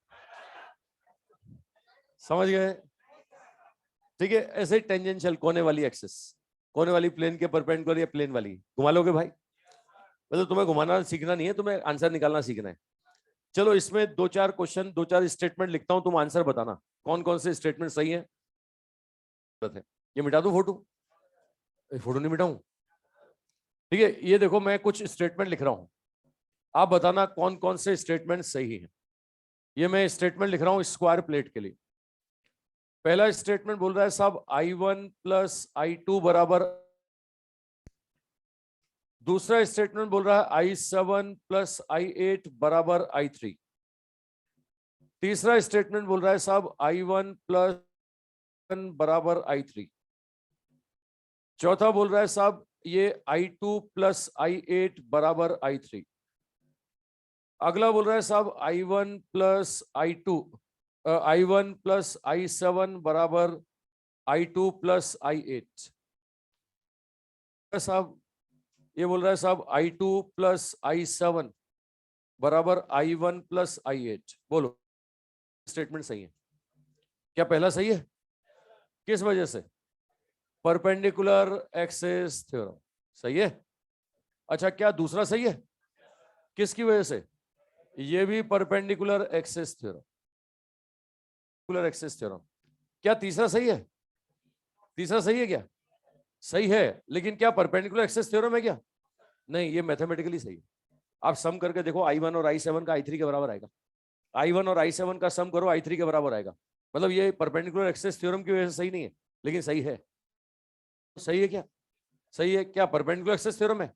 समझ गए। ठीक है, ऐसे टेंजेंशियल कोने वाली एक्सेस, कोने वाली प्लेन के परपेंडिकुलर या प्लेन वाली घुमा लोगे भाई। मतलब तुम्हें घुमाना सीखना नहीं है, तुम्हें आंसर निकालना सीखना है। चलो, इसमें 2-4 क्वेश्चन, 2-4 स्टेटमेंट लिखता हूं, तुम आंसर बताना कौन कौन से स्टेटमेंट सही है। ये मिटा दो फोटो? फोटो नहीं मिटाऊं? ठीक है, ये देखो मैं कुछ स्टेटमेंट लिख रहा हूं, आप बताना कौन कौन से स्टेटमेंट सही है। ये मैं स्टेटमेंट लिख रहा हूं स्क्वायर प्लेट के लिए। पहला स्टेटमेंट बोल रहा है साहब I1 + I2 बराबर। दूसरा स्टेटमेंट बोल रहा है I7 + I8 बराबर I3। तीसरा स्टेटमेंट बोल रहा है साहब I1 + बराबर I3। चौथा बोल रहा है साहब ये I2 + I8 बराबर I3। अगला बोल रहा है साहब I1 + I2 I1 + I7 बराबर I2 + I8। साहब ये बोल रहा है साहब I2 + I7 बराबर I1 + I8। बोलो स्टेटमेंट सही है क्या? पहला सही है, किस वजह से? परपेंडिकुलर एक्सेस थ्योरम, सही है। अच्छा, क्या दूसरा सही है? किसकी वजह से? ये भी perpendicular axis theorem, perpendicular axis theorem. क्या तीसरा सही है? तीसरा सही है क्या? सही है, लेकिन क्या परपेंडिकुलर एक्सेस थ्योरम है क्या? नहीं, ये मैथमेटिकली सही है। आप सम करके देखो, I1 और I7 का I3 के बराबर आएगा। I1 और I7 का सम करो, I3 के बराबर आएगा। मतलब ये परपेंडिकुलर एक्सेस थ्योरम की वजह से सही नहीं है, लेकिन सही है। सही है क्या? सही है क्या? परपेंडिकुलर एक्सेस थ्योरम है,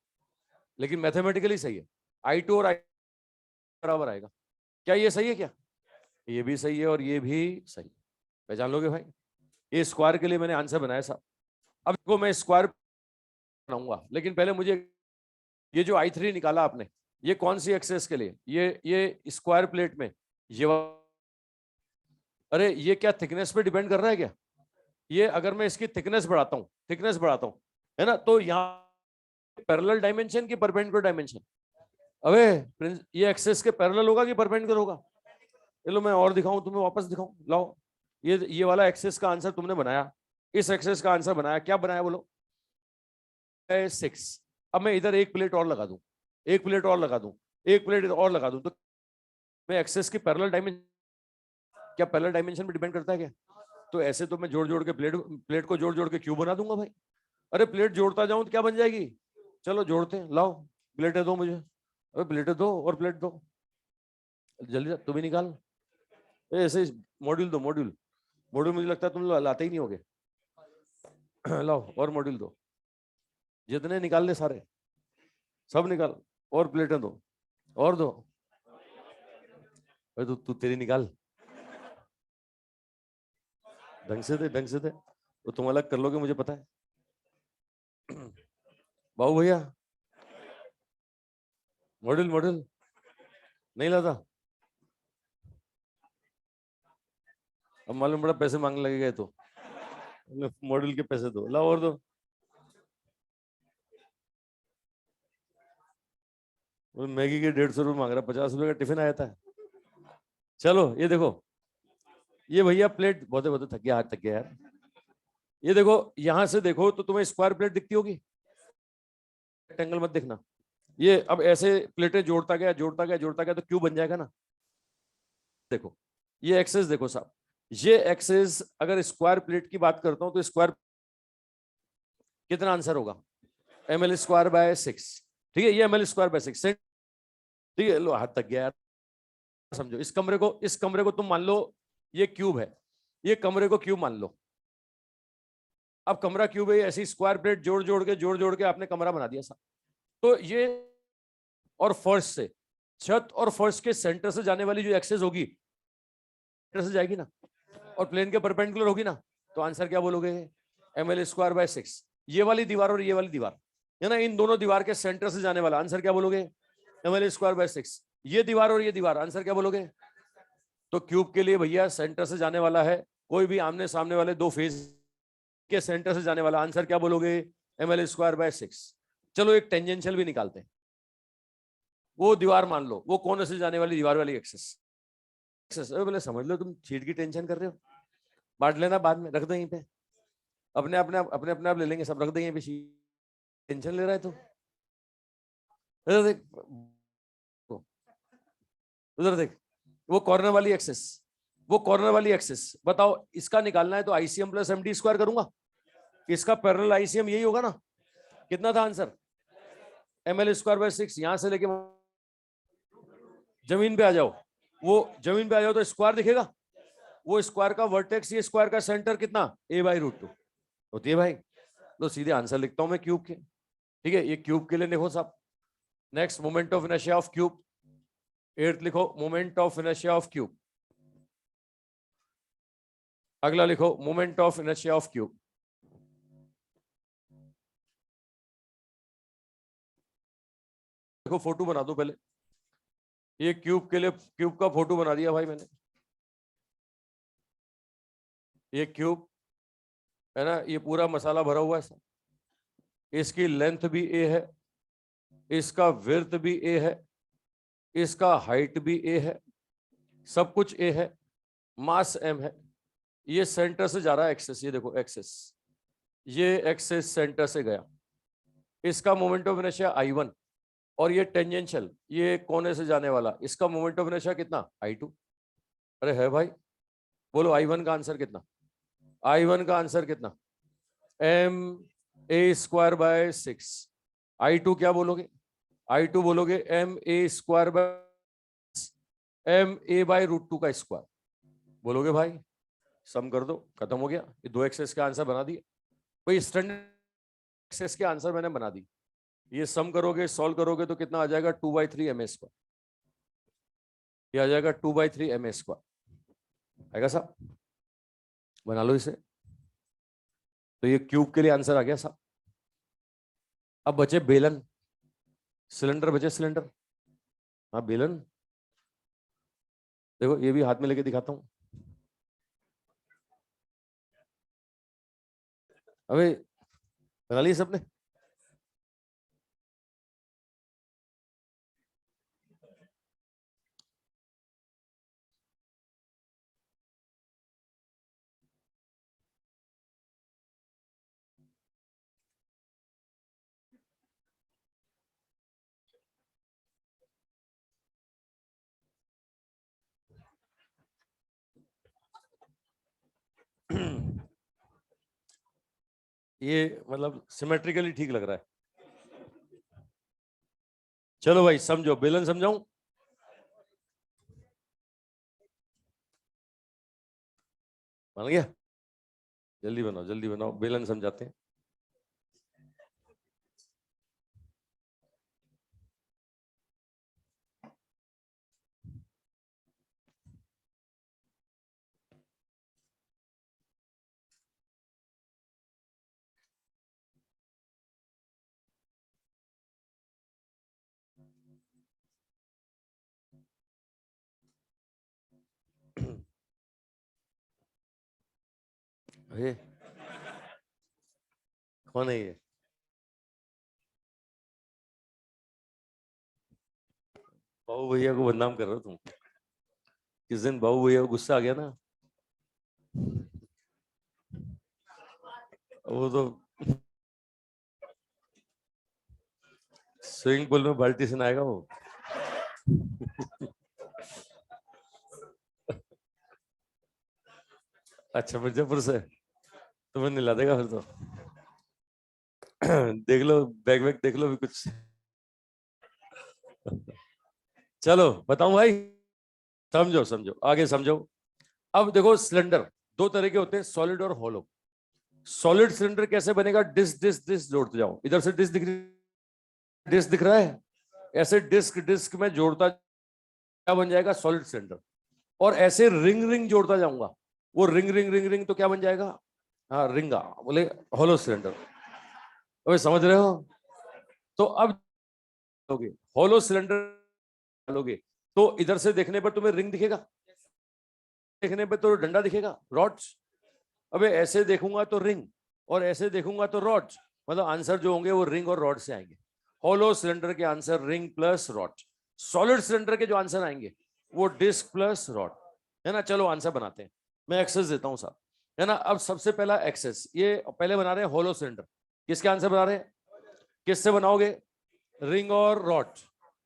लेकिन मैथमेटिकली सही है। I2 और I बराबर आएगा। क्या ये सही है क्या? ये भी सही है और ये भी सही। पहचान लोगे भाई? ये स्क्वायर के लिए मैंने आंसर बनाया साहब। अब देखो मैं स्क्वायर बनाऊंगा, लेकिन पहले मुझे ये जो I3 निकाला आपने, ये कौन सी एक्सेस के लिए? ये स्क्वायर प्लेट में ये अरे ये क्या थिकनेस पे डिपेंड कर रहा है क्या? ये अगर मैं इसकी थिकनेस बढ़ाता हूँ, है ना, तो यहाँ पैरेलल डायमेंशन की परपेंडिकुलर डायमेंशन? अबे ये एक्सेस के पैरेलल होगा कि परपेंडिकुलर होगा? चलो मैं और दिखाऊं तुम्हें, वापस दिखाऊं, लाओ। ये वाला एक्सेस का आंसर तुमने बनाया, इस एक्सेस का आंसर बनाया, क्या बनाया बोलो? 6। अब मैं इधर एक प्लेट और लगा दूं, एक प्लेट और लगा दूं, एक प्लेट और लगा दूं, तो मैं एक्सेस की पैरेलल डायमेंशन, क्या पैरेलल डायमेंशन पे डिपेंड करता है क्या? तो ऐसे तो मैं जोड़ जोड़ के प्लेट को जोड़ जोड़ के क्यूब बना दूंगा भाई। अरे प्लेट जोड़ता जाऊं तो क्या बन जाएगी? चलो जोड़ते हैं, लाओ प्लेटें दो मुझे। अरे प्लेटें दो और प्लेट दो, जल्दी तुम ही निकाल। ऐसे मॉड्यूल दो, मॉड्यूल मॉड्यूल, मुझे लगता है तुम लोग लाते ही नहीं होगे। लाओ और मॉड्यूल दो, जितने निकाल ले सारे, सब निकाल। और प्लेटें दो, और दो। अरे तू तेरी निकाल, ढंग से दे, ढंग से दे, तो तुम अलग कर लोगे मुझे पता है। बाबू भैया मॉड्यूल, मॉड्यूल नहीं लाता? अब मालूम पड़ा पैसे मांगने लगेगा तो मॉड्यूल के पैसे दो, लाओ और दो। मैगी के 150 रुपये मांग रहा, 50 रुपये का टिफिन आया था। चलो ये देखो, ये भैया प्लेट, बहुत बहुत थक गया, हाथ थक गया यार। ये देखो, यहां से देखो तो तुम्हें स्क्वायर प्लेट दिखती होगी, रेक्टेंगल मत देखना। ये अब ऐसे प्लेटें जोड़ता गया जोड़ता गया जोड़ता गया तो क्यूब बन जाएगा ना। देखो ये एक्सेस देखो साहब, ये एक्सेस अगर स्क्वायर प्लेट की बात करता हूं तो स्क्वायर कितना आंसर होगा? ml²/6। ठीक है, ये ml²/6, ठीक है। लो हाथ तक गया यार, समझो इस कमरे को तुम मान लो ये क्यूब है, ये कमरे को क्यूब मान लो। अब कमरा क्यूब है, ऐसी स्क्वायर प्लेट जोड़ जोड़ के आपने कमरा बना दिया साहब। तो ये और फर्श से, छत और फर्श के सेंटर से जाने वाली जो एक्सेस होगी, सेंटर से जाएगी ना, और प्लेन के परपेंडिकुलर होगी ना, तो आंसर क्या बोलोगे? ml²/6। ये वाली दीवार और ये वाली दीवार है ना, इन दोनों दीवार के सेंटर से जाने वाला, आंसर क्या बोलोगे? ml²/6। ये दीवार और ये दीवार, आंसर क्या बोलोगे? तो क्यूब के लिए भैया सेंटर से जाने वाला है, कोई भी आमने सामने वाले दो फेस के सेंटर से जाने वाला, आंसर क्या बोलोगे? ml²/6। चलो एक टेंजेंशियल भी निकालते हैं। वो दीवार मान लो, वो कोने से जाने वाली दीवार वाली एक्सेस, बोले समझ लो, तुम चीट की टेंशन कर रहे हो, बांट लेना बाद में, रख दो यहीं पे, अपने आप ले लेंगे सब, रख दो यहीं पे, टेंशन ले रहा है तो। उधर देख, उधर देख, वो कॉर्नर वाली एक्सेस, वो कॉर्नर वाली एक्सेस, बताओ इसका निकालना है तो ICM + MD² करूंगा, इसका पैरेलल ICM यही होगा ना। कितना था आंसर? ml²/6। यहां से लेके जमीन पे आ जाओ, वो जमीन पे आ जाओ तो स्क्वायर दिखेगा, वो स्क्वायर का वर्टेक्स, ये स्क्वायर का सेंटर कितना? a/√2 होती है भाई। तो सीधे आंसर लिखता हूं मैं क्यूब के, ठीक है। ये क्यूब के लिए देखो साहब। Next, moment of inertia of cube, 8th लिखो, moment of inertia of cube. अगला लिखो, moment of inertia of cube. देखो फोटो बना दो पहले, ये क्यूब के लिए क्यूब का फोटो बना दिया भाई मैंने। ये क्यूब है ना, ये पूरा मसाला भरा हुआ है, इसकी लेंथ भी a है, इसका विड्थ भी a है, इसका हाइट भी a है, सब कुछ a है, मास m है। ये सेंटर से जा रहा है एक्सेस, ये देखो एक्सेस, ये एक्सेस सेंटर से गया, इसका मोमेंट ऑफ इनर्शिया I1, और ये टेंजेंशियल, ये कोने से जाने वाला, इसका मोमेंट ऑफ इनर्शिया कितना? I2। अरे है भाई, बोलो I1 का आंसर कितना? I1 का आंसर कितना? ma²/6। I2 क्या बोलोगे? I2 बोलोगे ma² M a/√2 का स्क्वायर बोलोगे भाई। सम कर दो, खत्म हो गया। ये 2 एक्सेस के आंसर बना दिए भाई। स्टैंडर्ड एक्सेस के आंसर मैंने बना दी। ये सम करोगे, सॉल्व करोगे तो कितना आ जाएगा 2/3 ms²। ये आ जाएगा 2/3 ms²। आएगा साहब, बना लो इसे। तो ये क्यूब के लिए आंसर आ गया साहब। अब बचे बेलन, सिलेंडर बचे सिलेंडर। हाँ बेलन, देखो ये भी हाथ में लेके दिखाता हूं। अबे बना लिए सबने? ये मतलब सिमेट्रिकली ठीक लग रहा है। चलो भाई समझो, बेलन समझाऊं? बन गया? जल्दी बनाओ, बेलन समझाते हैं। अरे कौन है ये? बाबू भैया को बदनाम कर रहे हो तुम। किस दिन बाबू भैया को गुस्सा आ गया ना, वो तो स्विमिंग पूल में बाल्टी से नहाएगा वो। अच्छा मिर्जापुर से तुम्हें निला देगा फिर तो। देख लो बैग वैग देख लो भी कुछ। चलो बताऊं भाई, समझो समझो आगे समझो। अब देखो सिलेंडर 2 तरह के होते हैं, सॉलिड और हॉलो। सॉलिड सिलेंडर कैसे बनेगा? डिस्क डिस्क डिस्क जोड़ते जाओ। इधर से डिस्क दिख रहा है, ऐसे डिस्क डिस्क में जोड़ता क्या बन जाएगा? Solid cylinder. और ऐसे रिंग रिंग जोड़ता जाऊंगा, वो रिंग रिंग रिंग रिंग तो क्या बन जाएगा? हाँ रिंगा, बोले हॉलो सिलेंडर। अबे समझ रहे हो? तो अब लोगे हॉलो सिलेंडर लोगे तो इधर से देखने पर तुम्हें रिंग दिखेगा, देखने पर तो डंडा दिखेगा, रॉड्स। अबे ऐसे देखूंगा तो रिंग, और ऐसे देखूंगा तो रॉड्स। मतलब आंसर जो होंगे वो रिंग और रॉड से आएंगे। हॉलो सिलेंडर के answer ring plus rod. Solid cylinder के जो आंसर आएंगे वो डिस्क प्लस रॉड, है ना। चलो आंसर बनाते हैं, मैं एक्सेस देता हूं साहब, है ना। अब सबसे पहला एक्सेस, ये पहले बना रहे हैं हॉलो सिलेंडर। किसके आंसर बना रहे हैं? किससे बनाओगे? रिंग और रॉड,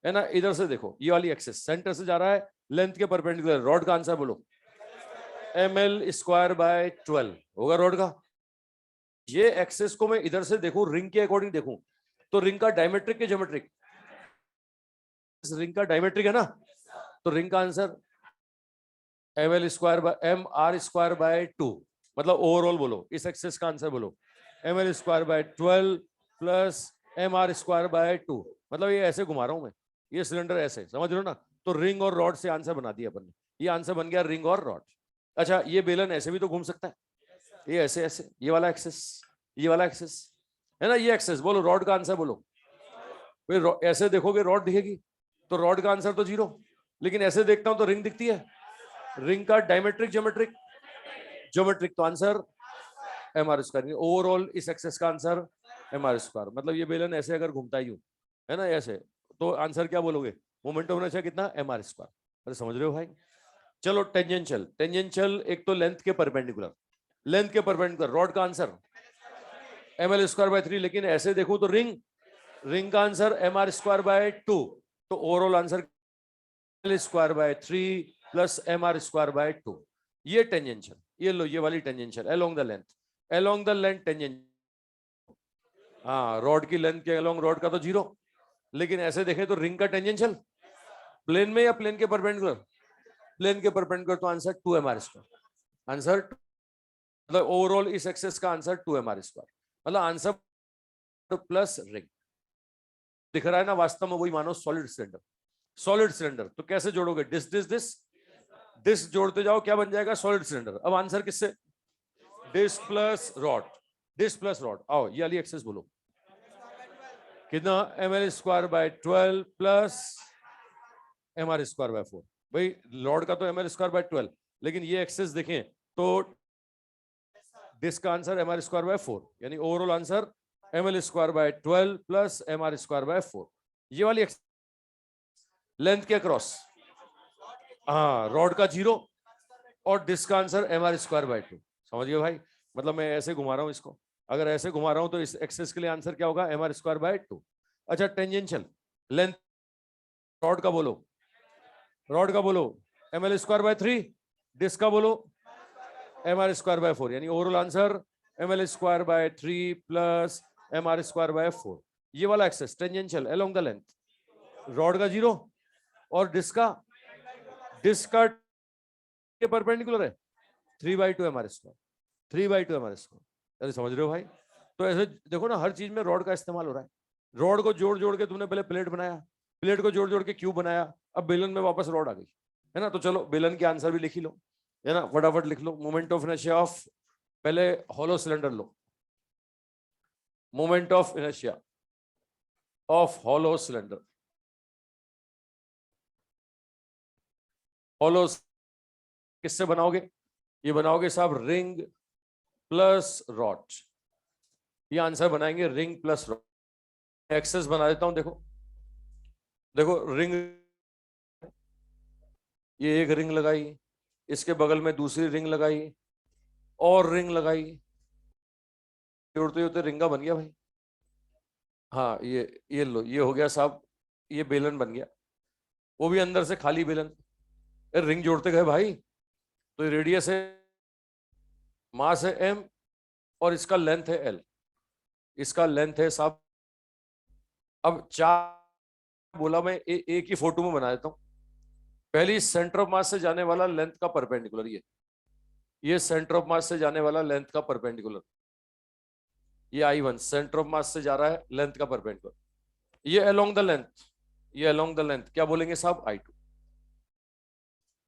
है ना। इधर से देखो, ये वाली एक्सेस सेंटर से जा रहा है, लेंथ के परपेंडिकुलर। रॉड का आंसर बोलो, ml²/12 होगा रॉड का। ये एक्सेस को मैं इधर से देखूं, रिंग के अकॉर्डिंग देखूं, तो रिंग का डायमेट्रिक के ज्योमेट्रिक? रिंग का डायमेट्रिक है ना, तो रिंग का आंसर mr²/2। मतलब ओवरऑल बोलो, इस एक्सेस का आंसर बोलो ml²/12 प्लस mr²/2। मतलब ये ऐसे घुमा रहा हूं मैं, ये सिलेंडर ऐसे, समझ रहे हो ना। तो रिंग और रॉड से आंसर बना दिया अपन ने, ये आंसर बन गया रिंग और रॉड। अच्छा ये बेलन ऐसे भी तो घूम सकता है, ये ऐसे ऐसे, ये वाला एक्सेस, ये वाला एक्सेस, है ना। ये एक्सेस बोलो, रॉड का आंसर बोलो। भाई ऐसे देखोगे रॉड दिखेगी, तो रॉड का आंसर तो 0। लेकिन ऐसे देखता हूं तो रिंग दिखती है, रिंग का डायमेट्रिक ज्योमेट्रिक, ज्योमेट्रिक तो आंसर mr²। ओवरऑल इस एक्सेस का आंसर mr²। मतलब ये बेलन ऐसे अगर घूमता ही हूं, है ना ऐसे, तो आंसर क्या बोलोगे? मोमेंटम होना चाहिए कितना? mr²। अरे समझ रहे हो भाई? चलो टेंजेंशियल, टेंजेंशियल एक तो लेंथ के परपेंडिकुलर, लेंथ के परपेंडिकुलर रॉड का आंसर ml²/3। लेकिन ऐसे देखूं तो रिंग, रिंग का आंसर mr²/2। तो overall answer ml²/3 plus mr²/2। ये टेंजेंशियल, ये लो, ये वाली tangential along the length, along the length tangential. हाँ रॉड की लेंथ के अलोंग रॉड का तो 0। लेकिन ऐसे देखें तो रिंग का टेंजेंशियल प्लेन में या प्लेन के परपेंडिकुलर? प्लेन के परपेंडिकुलर, तो आंसर 2mr²। आंसर मतलब ओवरऑल इस एक्सेस का आंसर 2mr², मतलब आंसर प्लस रिंग दिख रहा है ना। वास्तव में वही मानो सॉलिड सिलेंडर। सॉलिड सिलेंडर तो कैसे जोड़ोगे? डिस जोड़ते जाओ, क्या बन जाएगा? Solid cylinder. अब आंसर किससे? Disc plus rod, disc plus rod. आओ ये वाली एक्सेस बोलो, कितना? ml²/12 plus mr²/4। भाई लॉर्ड का तो ml²/12, लेकिन ये एक्सेस देखें तो डिस का आंसर mr²/4, यानी overall answer ml²/12 plus mr²/4। ये वाली लेंथ के क्रॉस, हाँ, रॉड का 0 और डिस का आंसर mr²/2। समझ गए भाई? मतलब मैं ऐसे घुमा रहा हूं इसको, अगर ऐसे घुमा रहा हूं तो इस एक्सेस के लिए आंसर क्या होगा? mr²/2। अच्छा, टेंजेंशियल लेंथ रॉड का बोलो, रॉड का बोलो ml²/3, डिस का बोलो mr²/4, यानी overall answer ml²/3 plus mr²/4। ये वाला axis tangential along the length, rod का 0 और डिस का परपेंडिकुलर है 3/2 mr², 3/2 mr²। अरे समझ रहे हो भाई? तो ऐसे देखो ना, हर चीज में रॉड का इस्तेमाल हो रहा है। रॉड को जोड़ जोड़ के तुमने पहले प्लेट बनाया, प्लेट को जोड़ जोड़ के क्यूब बनाया, अब बेलन में वापस रॉड आ गई, है ना। तो चलो बेलन के आंसर भी लिख ही लो, है ना, फटाफट लिख लो। मोमेंट ऑफ इनर्शिया ऑफ, पहले hollow cylinder low, moment of inertia of hollow cylinder. Hollow किससे बनाओगे? ये बनाओगे साहब रिंग प्लस रॉड। ये आंसर बनाएंगे रिंग प्लस रॉड। एक्सेस बना देता हूं, देखो देखो रिंग, ये एक रिंग लगाई, इसके बगल में दूसरी रिंग लगाई और रिंग लगाई, जोड़ते जोड़ते रिंगा बन गया भाई। हाँ ये लो, ये हो गया साहब, ये बेलन बन गया, वो भी अंदर से खाली बेलन। रिंग जोड़ते गए भाई, तो रेडियस है, मास है m और इसका लेंथ है l, इसका लेंथ है साहब। अब चार बोला मैं एक ही फोटो में बना देता हूं। पहली सेंटर ऑफ मास से जाने वाला लेंथ का परपेंडिकुलर, ये सेंटर ऑफ मास से जाने वाला लेंथ का परपेंडिकुलर, ये I1 सेंटर ऑफ मास से जा रहा है लेंथ का परपेंडिकुलर। ये अलोंग द लेंथ, ये अलोंग द लेंथ क्या बोलेंगे साहब? I2।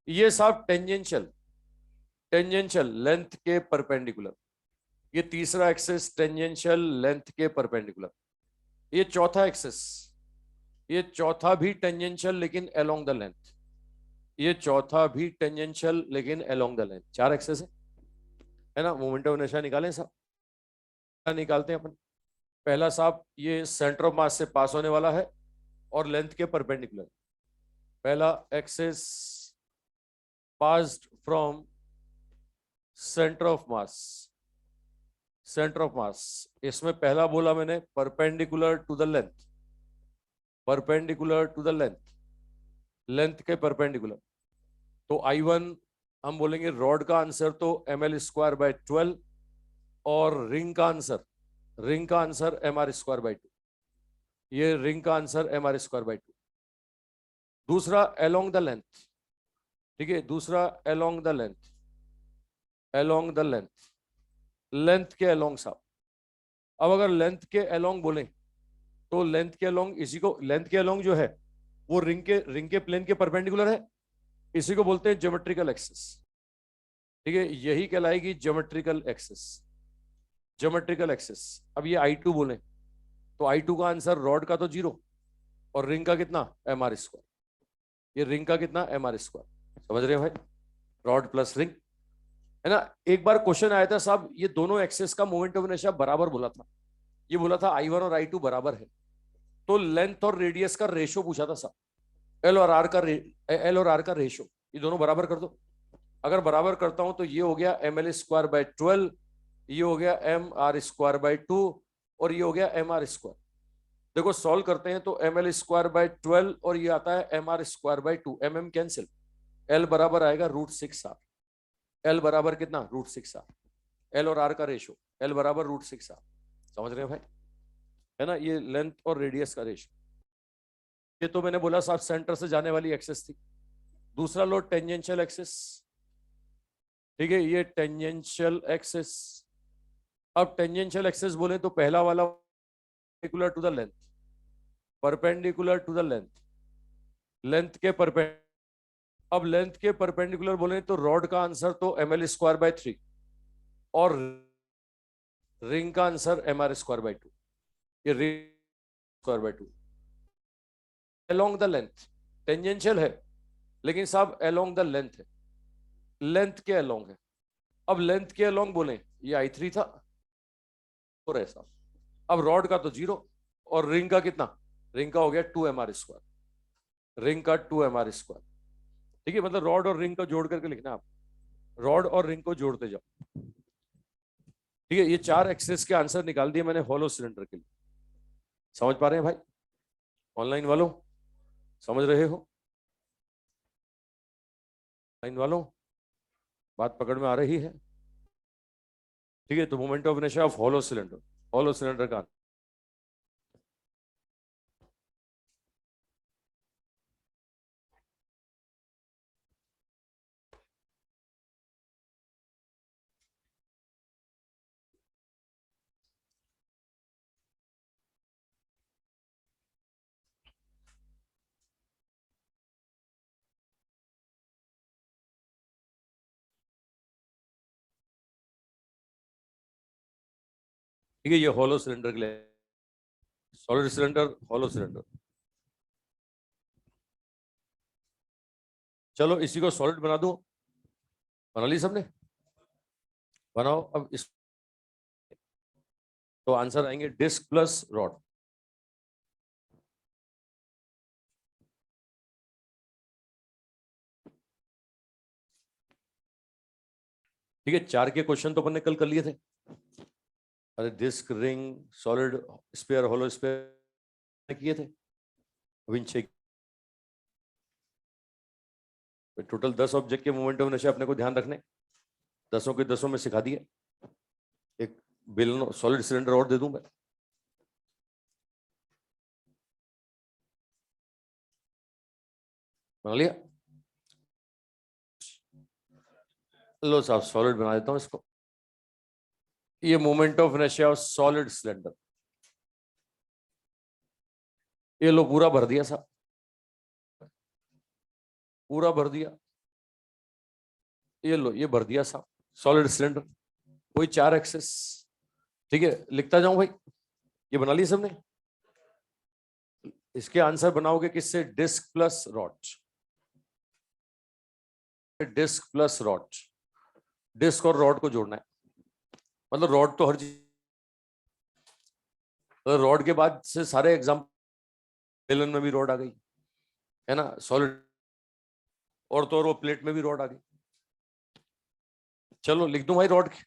ये साहब टेंजेंशियल, टेंजेंशियल लेंथ के परपेंडिकुलर। ये तीसरा एक्सेस टेंजेंशियल लेंथ के परपेंडिकुलर। ये चौथा एक्सेस, ये चौथा भी टेंजेंशियल लेकिन अलोंग द लेंथ। ये चौथा भी टेंजेंशियल लेकिन अलोंग द लेंथ। चार एक्सेस है ना। मोमेंट ऑफ इनर्शिया निकालें साहब, निकालते हैं अपन। पहला साहब ये सेंटर ऑफ मास से पास होने वाला है और लेंथ के परपेंडिकुलर। पहला axis passed from centre of mass, centre of mass, इसमें पहला बोला मैंने perpendicular to the length, perpendicular to the length, length के परपेंडिकुलर। तो I1 हम बोलेंगे रॉड का आंसर तो ml²/12 और रिंग का आंसर mr²/2। ये रिंग का आंसर mr²/2। दूसरा अलोंग द लेंथ, ठीक है, दूसरा along the length, along the length, length के अलोंग साहब। अब अगर लेंथ के अलोंग बोले तो लेंथ के अलोंग, इसी को लेंथ के अलोंग जो है वो रिंग के प्लेन के परपेंडिकुलर है, इसी को बोलते हैं ज्योमेट्रिकल एक्सिस। ठीक है, यही कहलाएगी ज्योमेट्रिकल एक्सिस, ज्योमेट्रिकल एक्सिस। अब ये I2 बोले तो I2 का आंसर रॉड का तो 0 और रिंग का कितना? mr²। ये रिंग का कितना? mr²। समझ रहे हो भाई? रॉड प्लस रिंग, है ना। एक बार क्वेश्चन आया था साहब, ये दोनों एक्सेस का मोमेंट ऑफ इनर्शिया बराबर बोला था, ये बोला था I1 और I2 बराबर है, तो लेंथ और रेडियस का रेशो पूछा था साहब, एल और आर का रेशो, ये दोनों बराबर कर दो। अगर बराबर करता हूं तो ये हो गया ml²/12, ये हो गया mr²/2 और ये हो गया mr²। देखो सॉल्व करते हैं तो ml²/12 और ये आता है mr²/2, mm कैंसिल, l बराबर आएगा √6r। l बराबर कितना? √6r। l और r का रेशो, l बराबर √6r। समझ रहे हैं भाई? है ना, ये लेंथ और रेडियस का रेशो। ये तो मैंने बोला साहब सेंटर से जाने वाली एक्सेस थी। दूसरा लो टेंजेंशियल एक्सेस, ठीक है, ये टेंजेंशियल एक्सिस। अब टेंजेंशियल एक्सिस बोले तो पहला वाला perpendicular to the length, perpendicular to the length, length के परपेंडिकुलर। अब लेंथ के परपेंडिकुलर बोले तो रॉड का आंसर तो ml²/3 और रिंग का आंसर mr²/2। ये ring square along the length, tangential है लेकिन साहब अलोंग द लेंथ है, लेंथ के अलोंग है। अब लेंथ के अलोंग बोले ये I3 था और ऐसा। अब रॉड का तो 0 और रिंग का कितना, रिंग का हो गया 2mr², रिंग का 2mr²। ठीक है, मतलब रॉड और रिंग को जोड़ करके लिखना आप, रॉड और रिंग को जोड़ते जाओ। ठीक है, ये 4 एक्सेस के आंसर निकाल दिए मैंने हॉलो सिलेंडर के लिए। समझ पा रहे हैं भाई, ऑनलाइन वालों समझ रहे हो, ऑनलाइन वालों बात पकड़ में आ रही है? ठीक है, तो moment of inertia of hollow cylinder, hollow cylinder का ठीक है, ये हॉलो सिलेंडर के लिए, सॉलिड सिलेंडर, हॉलो सिलेंडर। चलो इसी को सॉलिड बना दूं, बना ली सबने, बनाओ अब इस, तो आंसर आएंगे डिस्क प्लस रॉड। ठीक है, 4 के क्वेश्चन तो अपन ने कल कर लिए थे। अरे disc, ring, solid, sphere, hollow sphere किए थे। अभी इन 6 टोटल 10 ऑब्जेक्ट के मोमेंट ऑफ इनर्शिया अपने को ध्यान रखने, 10 के 10 में सिखा दिए। एक बेलन सॉलिड सिलेंडर और दे दूं मैं, बना लिया। लो साहब सॉलिड बना देता हूं इसको। ये moment of inertia of solid cylinder, ये लो पूरा भर दिया साहब, पूरा भर दिया। ये लो ये भर दिया साहब, सॉलिड सिलेंडर, कोई 4 एक्सेस। ठीक है, लिखता जाऊं भाई, ये बना लिया सबने। इसके आंसर बनाओगे किससे, disc plus rod, disc plus rod, disc और रॉड को जोड़ना है। मतलब रॉड तो हर चीज, रॉड के बाद से सारे एग्जाम्पल, बेलन में भी रॉड आ गई है ना, सॉलिड, और तो और वो प्लेट में भी रॉड आ गई। चलो लिख दूं भाई रॉड की,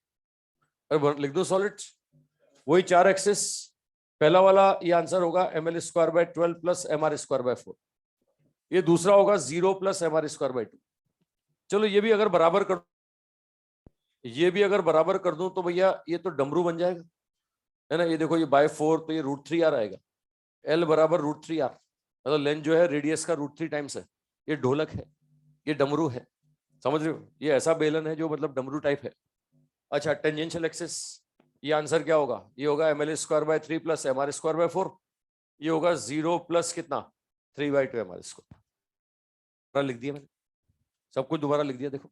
अरे लिख दो सॉलिड, वही 4 एक्सेस। पहला वाला ये आंसर होगा ml²/12 प्लस mr²/4। ये दूसरा होगा 0 प्लस mr²/2। चलो ये भी अगर बराबर कर, ये भी अगर बराबर कर दूं तो भैया ये तो डमरू बन जाएगा, है ना। ये देखो ये बाय 4 तो ये √3r आएगा, L बराबर √3r, मतलब लेंथ जो है रेडियस का √3 टाइम्स है। ये ढोलक है, ये डमरू है, समझ रहे हो, ये ऐसा बेलन है जो मतलब डमरू टाइप है। अच्छा टेंजेंशियल एक्सिस, ये आंसर क्या होगा, ये होगा ml²/3 प्लस mr²/4। ये होगा 0 प्लस कितना, 3/2 mr²। लिख दिया मैंने, सब कुछ दोबारा लिख दिया, देखो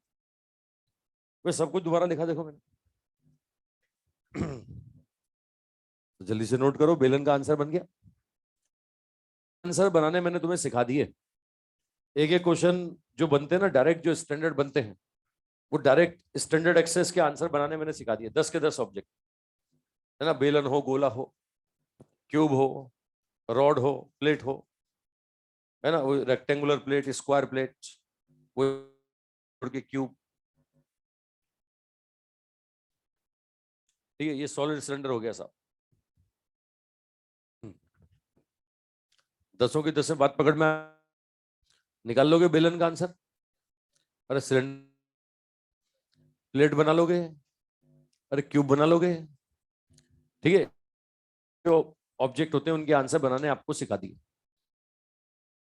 मैं सब कुछ दोबारा लिखा, देखो मैंने। तो जल्दी से नोट करो, बेलन का आंसर बन गया। आंसर बनाने मैंने तुम्हें सिखा दिए, एक एक क्वेश्चन जो बनते हैं ना डायरेक्ट, जो स्टैंडर्ड बनते हैं, वो डायरेक्ट स्टैंडर्ड एक्सेस के आंसर बनाने मैंने सिखा दिए। 10 के 10 ऑब्जेक्ट, है ना, बेलन हो, गोला हो, क्यूब हो, रॉड हो, प्लेट हो, है ना, वो रेक्टेंगुलर प्लेट, स्क्वायर प्लेट, वो के क्यूब। ठीक है, ये सॉलिड सिलेंडर हो गया साहब। 10 की 10 बात पकड़ में निकाल लोगे बेलन का आंसर। अरे सिलेंडर, प्लेट बना लोगे, अरे क्यूब बना लोगे। ठीक है, जो ऑब्जेक्ट होते हैं उनके आंसर बनाने आपको सिखा दिए।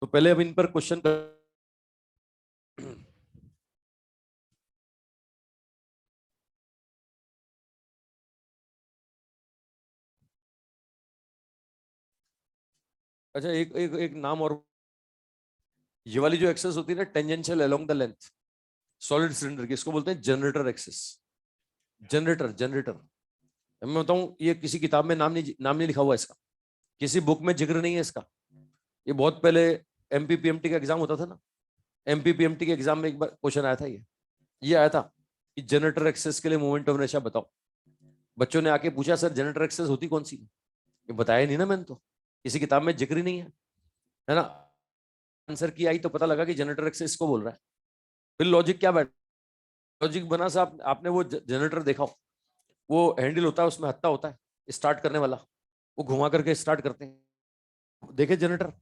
तो पहले अब इन पर क्वेश्चन अच्छा एक एक एक नाम और, ये वाली जो एक्सेस होती है ना tangential along the length solid cylinder की, इसको बोलते हैं जनरेटर एक्सेस। जनरेटर जनरेटर, मैं बताऊं ये किसी किताब में नाम नहीं लिखा हुआ इसका, किसी बुक में जिक्र नहीं है इसका। ये बहुत पहले एमपीपीएमटी का एग्जाम होता था ना, एमपीपीएमटी के एग्जाम में एक बार क्वेश्चन आया था, ये आया था कि जनरेटर एक्सेस के लिए मोमेंट ऑफ इनर्शिया बताओ। बच्चों ने आके पूछा सर जनरेटर एक्सेस होती कौन सी, ये बताया नहीं ना मैंने, तो किसी किताब में जिक्र ही नहीं है ना। आंसर की आई तो पता लगा कि जनरेटर एक्सेस को बोल रहा है। फिर लॉजिक क्या बैठ, लॉजिक बना साहब, आपने वो जनरेटर देखा हो, वो हैंडल होता है उसमें हत्था होता है स्टार्ट करने वाला, वो घुमा करके स्टार्ट करते हैं, देखे जनरेटर।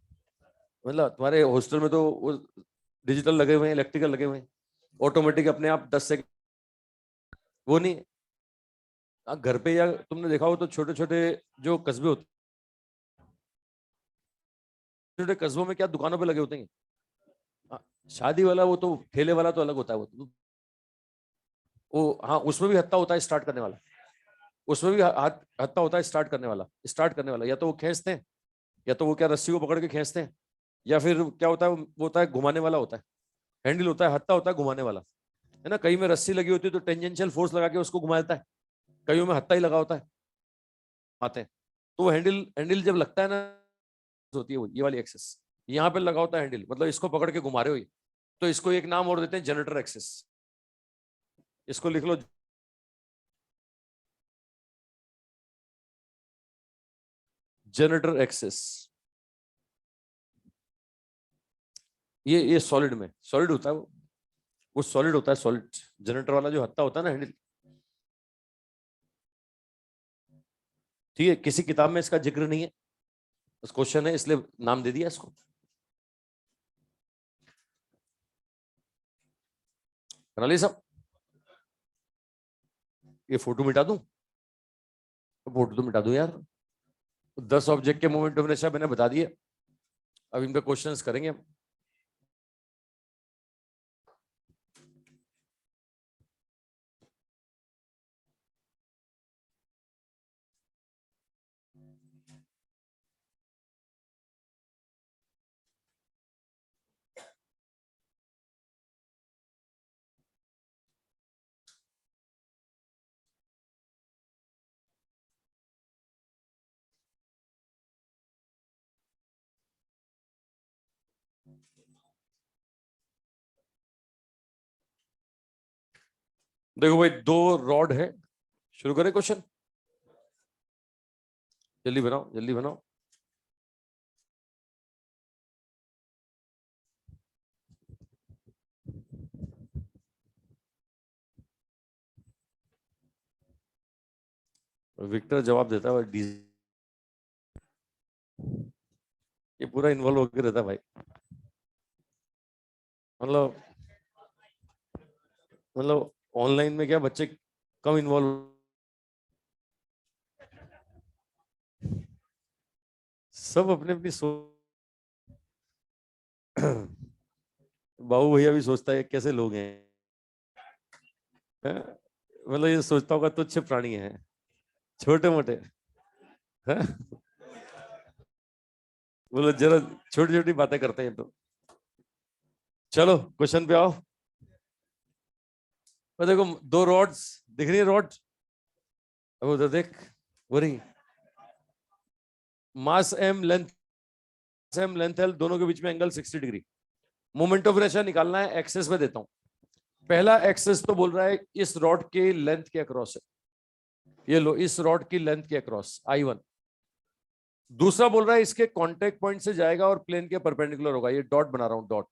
मतलब तुम्हारे हॉस्टल में तो वो डिजिटल लगे हुए हैं, इलेक्ट्रिकल लगे हुए हैं, ऑटोमेटिक अपने आप 10 सेकंड, वो नहीं। घर पे या तुमने देखा हो तो छोटे छोटे जो कस्बे होते हैं, छोटे कस्बों में क्या दुकानों पे लगे होते हैं। शादी वाला वो तो ठेले वाला तो अलग होता है, वो हाँ उसमें भी हत्था होता है स्टार्ट करने वाला, उसमें भी हत्था होता है स्टार्ट करने वाला, स्टार्ट करने वाला या तो वो खींचते हैं, या तो वो क्या रस्सी को पकड़ के खींचते हैं, या फिर क्या होता है वो होता है घुमाने वाला होता है, हैंडल होता है, हत्था होता है घुमाने वाला, है ना। कहीं में रस्सी लगी होती है तो टेंजेंशियल फोर्स लगा के उसको घुमा देता है, कईयों में हत्था ही लगा होता है, आते हैं। तो वो हैंडल हैंडल जब लगता है ना, होती है वो ये वाली एक्सेस, यहाँ पे लगा होता है हैंडल, मतलब इसको पकड़ के घुमा रहे हो ये, तो इसको एक नाम और देते हैं जनरेटर एक्सेस। इसको लिख लो, जनरेटर एक्सेस। ये सॉलिड में सॉलिड होता है वो सॉलिड होता है, सॉलिड जनरेटर वाला जो हत्था होता है ना हैंडल। ठीक है, किसी किताब में इसका जिक्र नहीं है, बस क्वेश्चन है इसलिए नाम दे दिया इसको। बना लिया सब, ये फोटो मिटा दूं, फोटो तो मिटा दूं यार। 10 ऑब्जेक्ट के मोमेंट ऑफ इनर्शिया मैंने बता दिए, अब इनका क्वेश्चंस करेंगे हम। देखो भाई, 2 रॉड है, शुरू करें क्वेश्चन, जल्दी बनाओ जल्दी बनाओ। विक्टर जवाब देता है डी, ये पूरा इन्वॉल्व होकर रहता है भाई, मतलब मतलब ऑनलाइन में क्या बच्चे कम इन्वॉल्व, सब अपने अपनी सोच। बाबू भैया भी सोचता है कैसे लोग हैं, हैं? मतलब ये सोचता होगा तुच्छ प्राणी है, छोटे मोटे, हैं? बोलो जरा छोटी छोटी बातें करते हैं तो। चलो क्वेश्चन पे आओ। और देखो 2 रॉड्स दिख रही है रॉड, अब उधर देख, वो रही, मास एम लेंथ एल, दोनों के बीच में angle 60 degree. Moment of inertia निकालना है, एक्सेस में देता हूं। पहला एक्सेस तो बोल रहा है इस रॉड के लेंथ के अक्रॉस है, ये लो इस रॉड की लेंथ के अक्रॉस I1। दूसरा बोल रहा है इसके कांटेक्ट पॉइंट से जाएगा और प्लेन के परपेंडिकुलर होगा, ये डॉट बना रहा हूं, डॉट,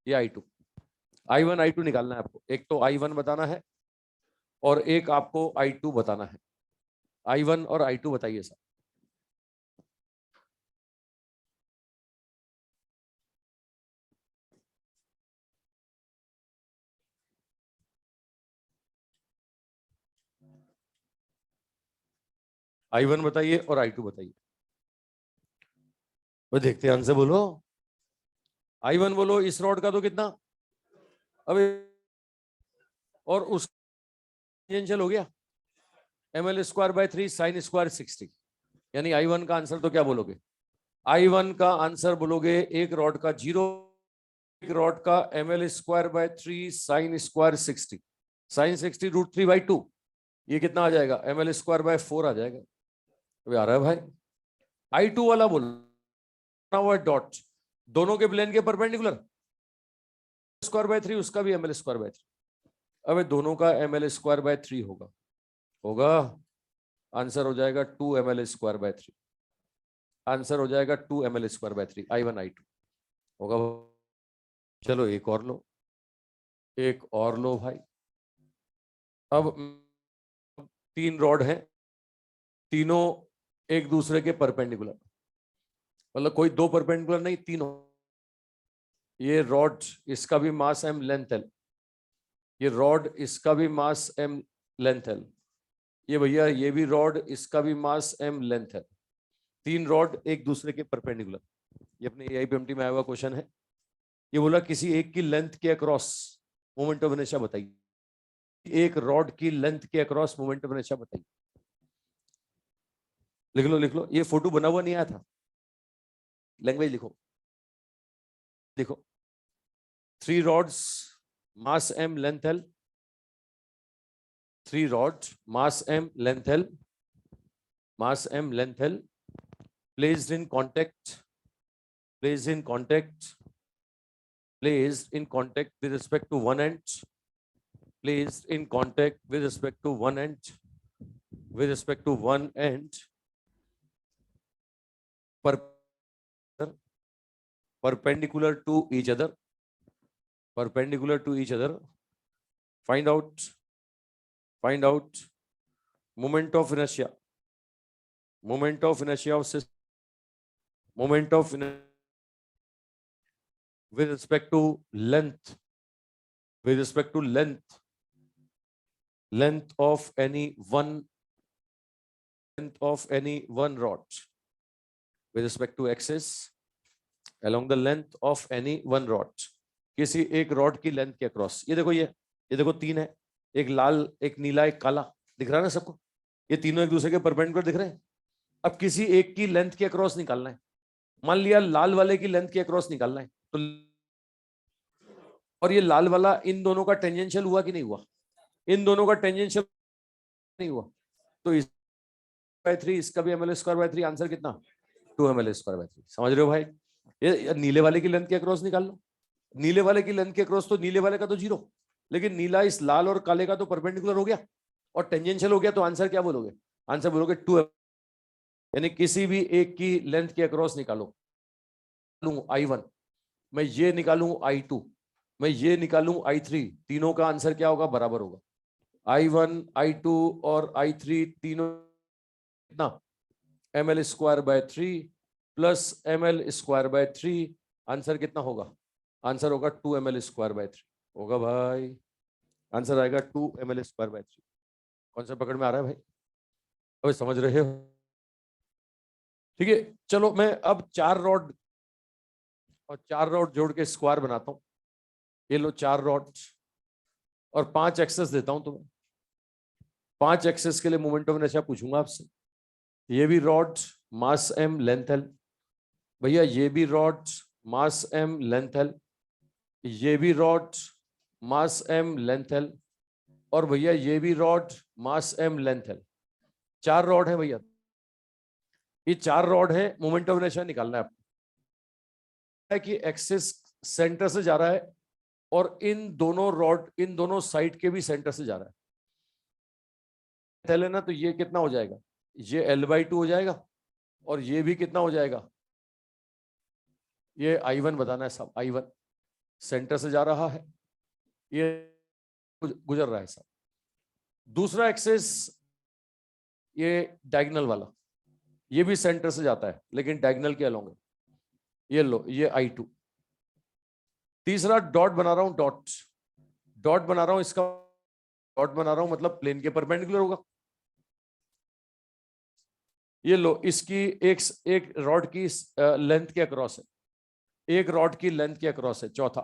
ये I2। I1 I2 निकालना है आपको, एक तो I1 बताना है और एक आपको I2 बताना है। I1 और I2 बताइए सर। I1 बताइए और I2 बताइए, वो देखते हैं आंसर बोलो। I1 बोलो, इस रॉड का तो कितना, अबे, और उस टेंजेंशियल हो गया ml² / 3 sin² 60, यानी I1 का आंसर तो क्या बोलोगे, I1 का आंसर बोलोगे एक रॉड का 0, एक रॉड का ml²/3 sin स्क्वायर 60, sin 60 √3/2, ये कितना आ जाएगा ml²/4 आ जाएगा। अभी आ रहा है भाई। I2 वाला बोलना हुआ डॉट, दोनों के प्लेन के परपेंडिकुलर, ml²/3 उसका भी ml²/3। अब दोनों का ml²/3 होगा आंसर हो जाएगा 2 ml²/3, आंसर हो जाएगा 2 ml²/3 I1 I2 होगा। चलो एक और लो, एक और लो भाई। अब 3 रॉड हैं, तीनों एक दूसरे के परपेंडिकुलर, मतलब कोई 2 परपेंडिकुलर नहीं, तीनों। ये रॉड इसका भी मास m लेंथ l, ये रॉड इसका भी मास m लेंथ l, ये भैया ये भी रॉड इसका भी मास m लेंथ है। 3 रॉड एक दूसरे के परपेंडिकुलर। ये अपने AIPMT में आया हुआ क्वेश्चन है। ये बोला किसी एक की लेंथ के अक्रॉस मोमेंट ऑफ इनर्शिया बताइए, एक रॉड की लेंथ के अक्रॉस मोमेंट ऑफ इनर्शिया बताइए। लिख लो लिख लो, ये फोटो बना हुआ नहीं आया था, लैंग्वेज लिखो लिखो। 3 rods mass m length l, 3 rods mass m length l, mass m length l, placed in contact, placed in contact, placed in contact with respect to one end, placed in contact with respect to one end, with respect to one end, perpendicular to each other, perpendicular to each other. Find out moment of inertia, moment of inertia of system, moment of inertia with respect to length, with respect to length of any one, length of any one rod, with respect to axis along the length of any one rod, किसी एक रॉड की लेंथ के अक्रॉस। ये देखो, ये देखो 3 है, एक लाल एक नीला एक काला, दिख रहा है ना सबको, ये तीनों एक दूसरे के परपेंडिकुलर दिख रहे हैं। अब किसी एक की लेंथ के अक्रॉस निकालना है, मान लिया लाल वाले की लेंथ के अक्रॉस निकालना है, तो और ये लाल वाला इन दोनों का टेंजेंशियल हुआ कि नहीं हुआ, इन दोनों का टेंजेंशियल नहीं हुआ, तो इस 3 इसका भी ml²/3, आंसर कितना 2 ml²/3। समझ रहे हो भाई? ये नीले वाले की लेंथ के अक्रॉस निकाल लो, नीले वाले की लेंथ के अक्रॉस, तो नीले वाले का तो 0, लेकिन नीला इस लाल और काले का तो परपेंडिकुलर हो गया और टेंजेंशियल हो गया, तो आंसर क्या बोलोगे? आंसर बोलोगे 2, यानी किसी भी एक की लेंथ के अक्रॉस निकालो। I1, मैं ये निकालूं I2, मैं ये निकालूं I3, तीनों का आंसर क्या होगा? बराबर होगा। I1 I2 और I3 तीनों कितना ml²/3 प्लस ml²/3, आंसर कितना होगा? आंसर होगा 2 ml²/3 होगा भाई, आंसर आएगा 2 ml²/3। कौन सा पकड़ में आ रहा है भाई? अभी समझ रहे हो? ठीक है, चलो मैं अब 4 रॉड और 4 रॉड जोड़ के स्क्वायर बनाता हूं। ये लो 4 रॉड और 5 एक्सेस देता हूं तुम्हें। 5 एक्सेस के लिए मोमेंट ऑफ इनर्शिया पूछूंगा आपसे। ये भी रॉड मास m लेंथ l, भैया ये भी रॉड मास m लेंथ l, ये भी रॉड मास m लेंथ l, और भैया ये भी रॉड मास m लेंथ l। 4 रॉड है भैया, ये 4 रॉड है, मोमेंट ऑफ इनर्शिया निकालना है आपको। है कि एक्सिस सेंटर से जा रहा है और इन दोनों रॉड, इन दोनों साइड के भी सेंटर से जा रहा है लेना, तो ये कितना हो जाएगा? ये l/2 हो जाएगा और ये भी कितना हो जाएगा? ये I1 बताना है साहब, I1 सेंटर से जा रहा है, ये गुजर रहा है साहब। दूसरा एक्सेस ये डायगोनल वाला, ये भी सेंटर से जाता है लेकिन डायगोनल के अलोंग है, ये लो ये I2। तीसरा डॉट बना रहा हूं, डॉट बना रहा हूं, इसका डॉट बना रहा हूं मतलब प्लेन के परपेंडिकुलर होगा। ये लो इसकी एक रॉड की लेंथ के अक्रॉस है, एक रॉड की लेंथ के अक्रॉस है। चौथा,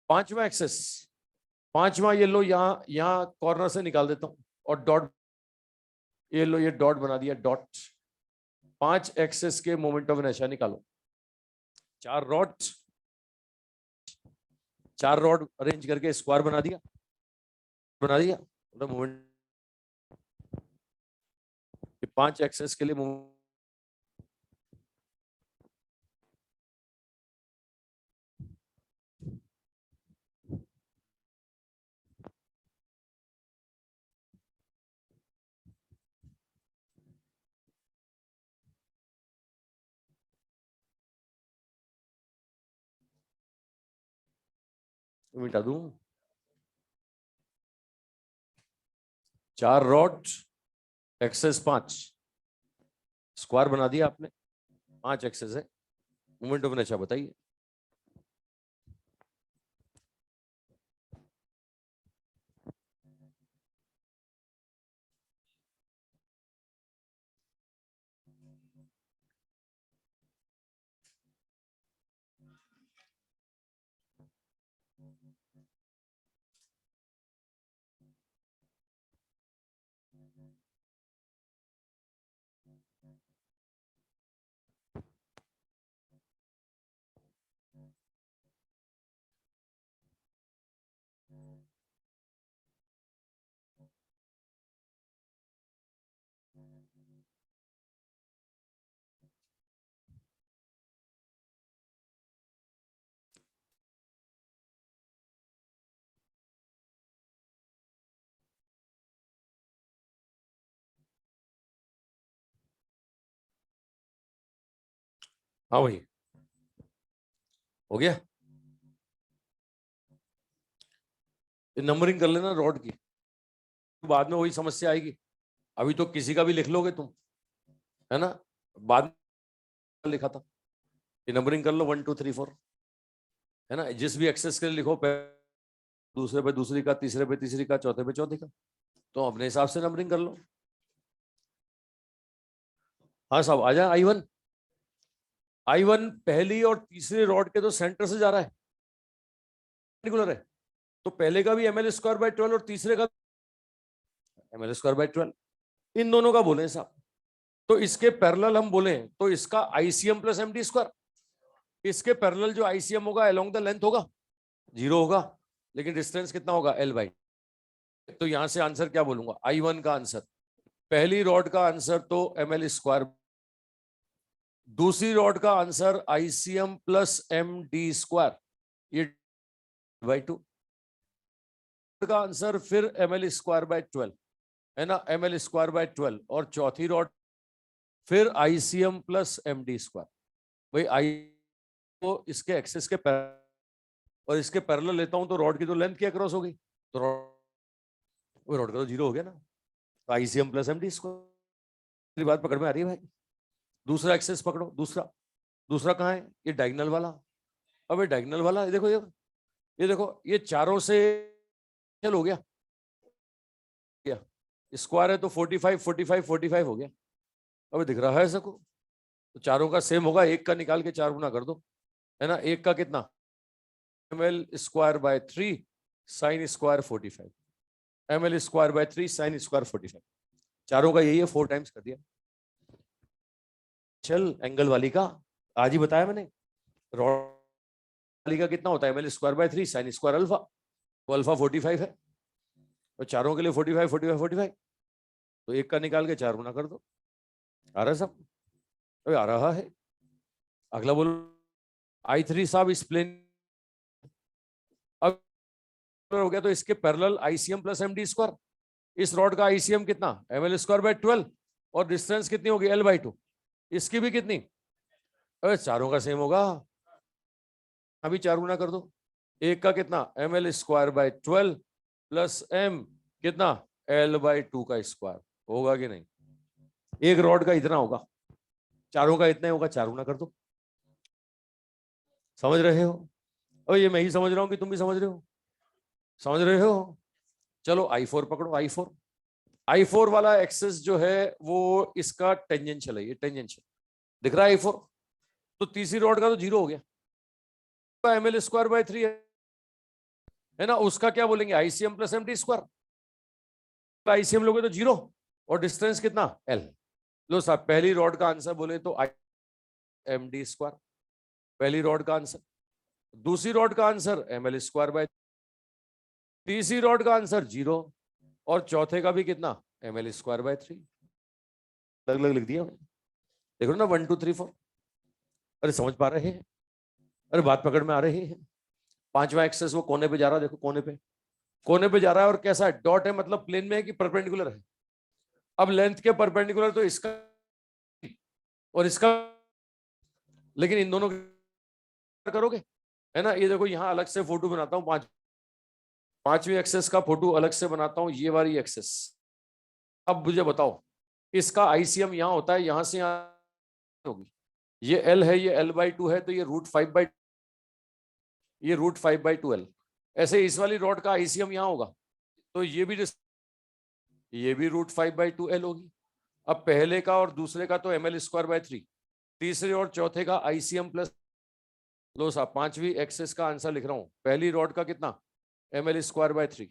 पांचवा एक्सेस, पांचवा ये लो यहां कॉर्नर से निकाल देता हूं और डॉट, ये लो ये डॉट बना दिया, डॉट। 5 एक्सेस के मोमेंट ऑफ इनर्शिया निकालो। 4 रॉड अरेंज करके स्क्वायर बना दिया मतलब मोमेंट 5 एक्सेस के लिए मोमेंट मिटा दूं। 4 रॉड एक्सेस 5 स्क्वायर बना दिया आपने। 5 एक्सेस है, मोमेंट ऑफ इनर्शिया बताइए। हाँ भाई, हो गया। नंबरिंग कर लेना रॉड की, बाद में वही समस्या आएगी। अभी तो किसी का भी लिख लोगे तुम, है ना। बाद में लिखा था, ये नंबरिंग कर लो 1 2 3 4, है ना। जिस भी एक्सेस के लिए लिखो, दूसरे पे दूसरी का, तीसरे पे तीसरी का, चौथे पे चौथी का, तो अपने हिसाब से नंबरिंग कर लो। हाँ साहब, आ जाए। I1 पहली और तीसरी रॉड के तो सेंटर से जा रहा है, पर्टिकुलर है। तो पहले का भी ml²/12 और तीसरे का ml²/12, इन दोनों का बोले साहब। तो इसके पैरेलल हम बोले तो इसका ICM + MD², इसके पैरेलल जो ICM होगा अलोंग द लेंथ होगा 0 होगा, लेकिन डिस्टेंस कितना होगा L/। तो यहां से आंसर क्या बोलूंगा, I1 का आंसर, पहली रॉड का आंसर तो ml², दूसरी रॉड का आंसर ICM + MD², ये /2 का आंसर फिर ml²/12, है ना, ml²/12, और चौथी रॉड फिर ICM + MD²। भाई आई तो इसके एक्सेस के और इसके पैरेलल लेता हूं तो रॉड की तो लेंथ क्या क्रॉस हो गई, तो रॉड का तो 0 हो गया ना। तो ICM + MD²। बात पकड़ में आ रही है भाई। दूसरा एक्सेस पकड़ो, दूसरा कहाँ है, ये डायगोनल वाला। अब ये डायगोनल वाला, ये देखो, ये देखो, ये चारों से चल हो गया, स्क्वायर है तो 45 45 45 हो गया। अब दिख रहा है सबको, तो चारों का सेम होगा, एक का निकाल के 4 गुना कर दो, है ना। एक का कितना, ml²/3 sin² 45, ml²/3 sin² 45, चारों का यही है, 4 टाइम्स कर दिया। चल एंगल वाली का आज ही बताया मैंने, रॉड वाली का कितना होता है, ml²/3 sin² अल्फा, तो अल्फा 45 है, और चारों के लिए 45 45 45, तो एक का निकाल के 4 गुना कर दो। आ रहा है सब, अभी आ रहा है। अगला बोलो, I3 साहब इस प्लेन अब हो गया, तो इसके पैरेलल ICM + MD², इस रॉड का ICM कितना, ml²/12, और डिस्टेंस कितनी होगी, L/2, इसकी भी कितनी, अरे चारों का सेम होगा, अभी 4 गुना कर दो। एक का कितना, ml²/12 + m कितना, L/2 का स्क्वायर, होगा कि नहीं। एक रॉड का इतना होगा, चारों का इतना होगा, 4 गुना कर दो। समझ रहे हो, और ये मैं ही समझ रहा हूं कि तुम भी समझ रहे हो, समझ रहे हो। चलो I4 पकड़ो, I4 वाला एक्सेस जो है वो इसका टेंजेंशियल है, ये टेंजेंशियल दिख रहा है I4। तो तीसरी रॉड का तो 0 हो गया, ml²/3 है ना, उसका क्या बोलेंगे, ICM + MD²। ICM लोगे तो 0, और डिस्टेंस कितना, L। लो साहब, पहली रॉड का आंसर बोले तो आई एम डी स्क्वायर, पहली रॉड का आंसर। दूसरी रॉड का answer M L square by, तीसरी रॉड का आंसर 0, और चौथे का भी कितना, एम एल स्क्वायर बाय 3। अलग अलग लिख दिया देखो ना, 1 2 3 4। अरे समझ पा रहे हैं? अरे बात पकड़ में आ रही है? पांचवा एक्सेस वो कोने पे जा रहा है, देखो कोने पे, कोने पे जा रहा है, और कैसा है, डॉट है मतलब प्लेन में है कि परपेंडिकुलर है। अब लेंथ के परपेंडिकुलर तो इसका और इसका, लेकिन इन दोनों करोगे, है ना। ये देखो यहाँ अलग से फोटो बनाता हूँ, पांचवी एक्सेस का फोटो अलग से बनाता हूँ, ये वाली एक्सेस। अब मुझे बताओ, इसका आईसीएम यहाँ होता है, यहां से यहाँ होगी, ये एल है, ये L/2 है, तो ये √5/, ये √5/2L। ऐसे इस वाली रॉड का आईसीएम यहाँ होगा, तो ये भी √5/2L होगी। अब पहले का और दूसरे का तो ml²/3, तीसरे और चौथे का आईसीएम प्लस। लो साहब, पांचवी एक्सेस का आंसर लिख रहा हूं, पहली रॉड का कितना, ml²/3,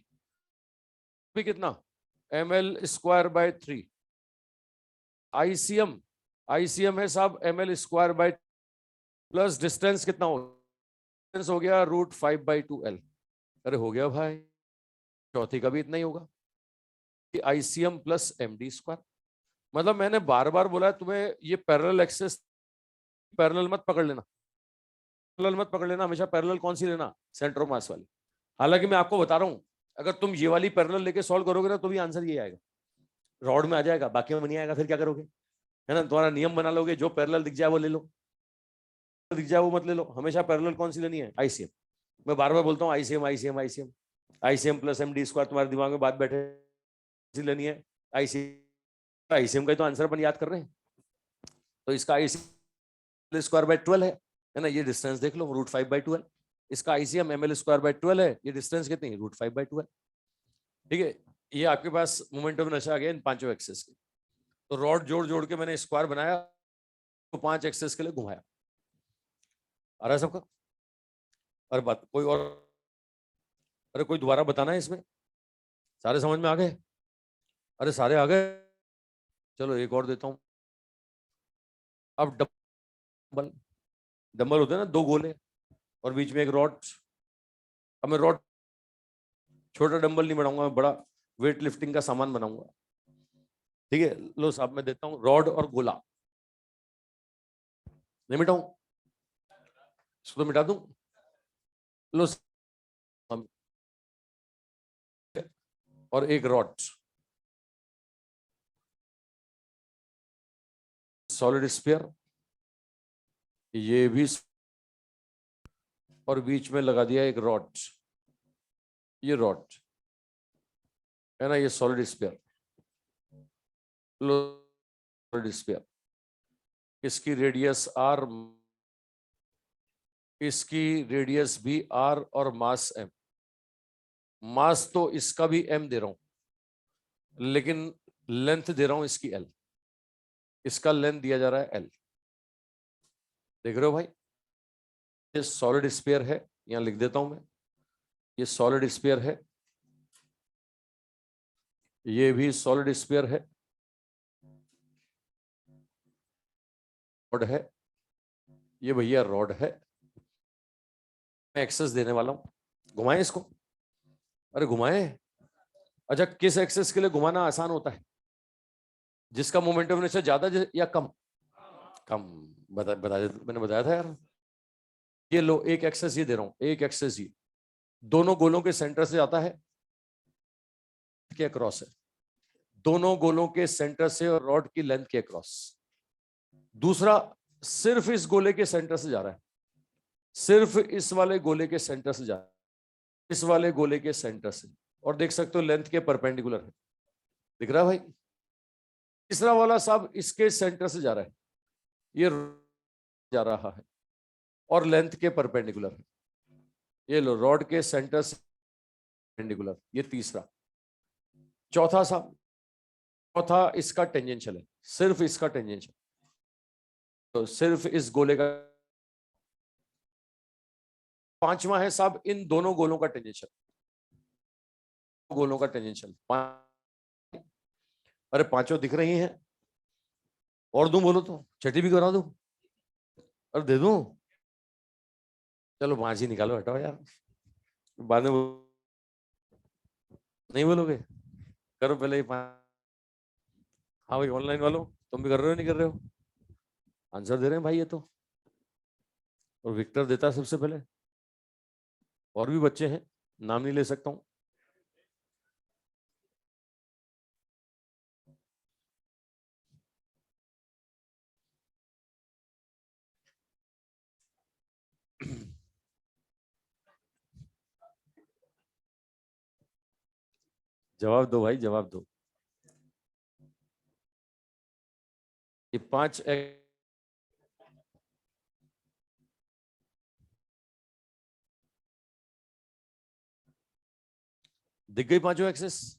भी कितना, ml²/3। आईसीएम, आईसीएम है साहब ml² प्लस डिस्टेंस कितना हो, डिस्टेंस हो गया √5/2L। अरे हो गया भाई, चौथी का भी इतना ही होगा, आईसीएम प्लस md²। मतलब मैंने बार बार बोला है तुम्हें, ये पैरेलल एक्सेस, पैरेलल मत पकड़ लेना, पैरेलल मत पकड़ लेना, हमेशा पैरेलल कौन सी लेना, सेंटर ऑफ मास वाली। हालांकि मैं आपको बता रहा हूं, अगर तुम ये वाली पैरेलल लेके सॉल्व करोगे ना, तो भी आंसर ये आएगा, रॉड में आ जाएगा, बाकी में नहीं आएगा, फिर क्या करोगे, है ना। तुम्हारा नियम बना लोगे, जो पैरेलल दिख जाए वो ले लो, दिख जाए वो मत ले लो, हमेशा पैरेलल कौन सी लेनी है, आईसीएम। मैं बार बार बोलता हूँ ICM ICM ICM, ICM plus md², तुम्हारे दिमाग में बात बैठे लेनी है आईसीएम, आईसीएम का तो आंसर अपन याद कर रहे हैं, तो इसका ml²/12 है ना। ये डिस्टेंस देख लो, √5/2L। इसका आईसीएम ml²/12 है, ये डिस्टेंस कितनी है, √5/2L। ठीक है, ये आपके पास मोमेंटम नशा आ गया इन पांचों एक्सेस के। तो रॉड जोड़ जोड़ के मैंने स्क्वायर बनाया, तो 5 एक्सेस के लिए घुमाया। आ रहा है सबका? अरे बात कोई और, अरे कोई दोबारा बताना है इसमें, सारे समझ में आ गए? अरे सारे आ गए, चलो एक और देता हूं। अब डंबल, डंबल होते हैं ना, 2 गोले और बीच में एक रॉड। अब मैं रॉड, छोटा डंबल नहीं बनाऊंगा, मैं बड़ा वेट लिफ्टिंग का सामान बनाऊंगा। ठीक है, लो साहब मैं देता हूं रॉड और गोला, नहीं मिटाऊं इसको, तो मिटा दूं। लो साहब, और एक रॉड, सॉलिड स्फीयर, ये भी, और बीच में लगा दिया एक रॉड, ये रॉड है ना, ये सॉलिड स्फीयर, लो सॉलिड स्फीयर, इसकी रेडियस r, इसकी रेडियस भी r, और मास m। मास तो इसका भी m दे रहा हूं, लेकिन लेंथ दे रहा हूं इसकी l, इसका लेंथ दिया जा रहा है l। देख रहे हो भाई, ये सॉलिड स्फीयर है, यहां लिख देता हूं मैं, ये सॉलिड स्फीयर है, ये भी सॉलिड स्फीयर है, रॉड है, ये भैया रॉड है। मैं एक्सेस देने वाला हूं, घुमाएं इसको, अरे घुमाएं। अच्छा, किस एक्सेस के लिए घुमाना आसान होता है, जिसका मोमेंटम इनर्शिया ज्यादा या कम, कम। मैंने बताया था यार। ये लो, एक एक्सेस ये दे रहा हूं, एक एक्सेस ये दोनों गोलों के सेंटर से जाता है, के अक्रॉस है, दोनों गोलों के सेंटर से और रॉड की लेंथ के अक्रॉस। दूसरा सिर्फ इस गोले के सेंटर से जा रहा है, सिर्फ इस वाले गोले के सेंटर से जा रहा है, इस वाले गोले के सेंटर से, और देख सकते हो लेंथ के परपेंडिकुलर है, दिख रहा है भाई। तीसरा वाला साहब इसके सेंटर से जा रहा है, ये जा रहा है और लेंथ के परपेंडिकुलर है, ये लो रॉड के सेंटर से परपेंडिकुलर, ये तीसरा। चौथा साहब, चौथा इसका टेंजेंशियल है, सिर्फ इसका टेंजेंशियल, तो सिर्फ इस गोले का। पांचवा है साहब इन दोनों गोलों का टेंजेंशियल, गोलों का टेंजेंशियल। अरे पांचों दिख रही हैं, और दूं बोलो तो छठी भी करा दूं और दे दूं। चलो 5 ही निकालो, हटाओ यार, बाद में नहीं बोलोगे। करो पहले ये 5। हाँ भाई ऑनलाइन वालों, तुम भी कर रहे हो नहीं कर रहे हो? आंसर दे रहे हैं भाई ये तो। और विक्टर देता है सबसे पहले। और भी बच्चे हैं, नाम नहीं ले सकता हूँ। जवाब दो भाई, जवाब दो। ये 5 दिख गई, पांचों एक्सेस।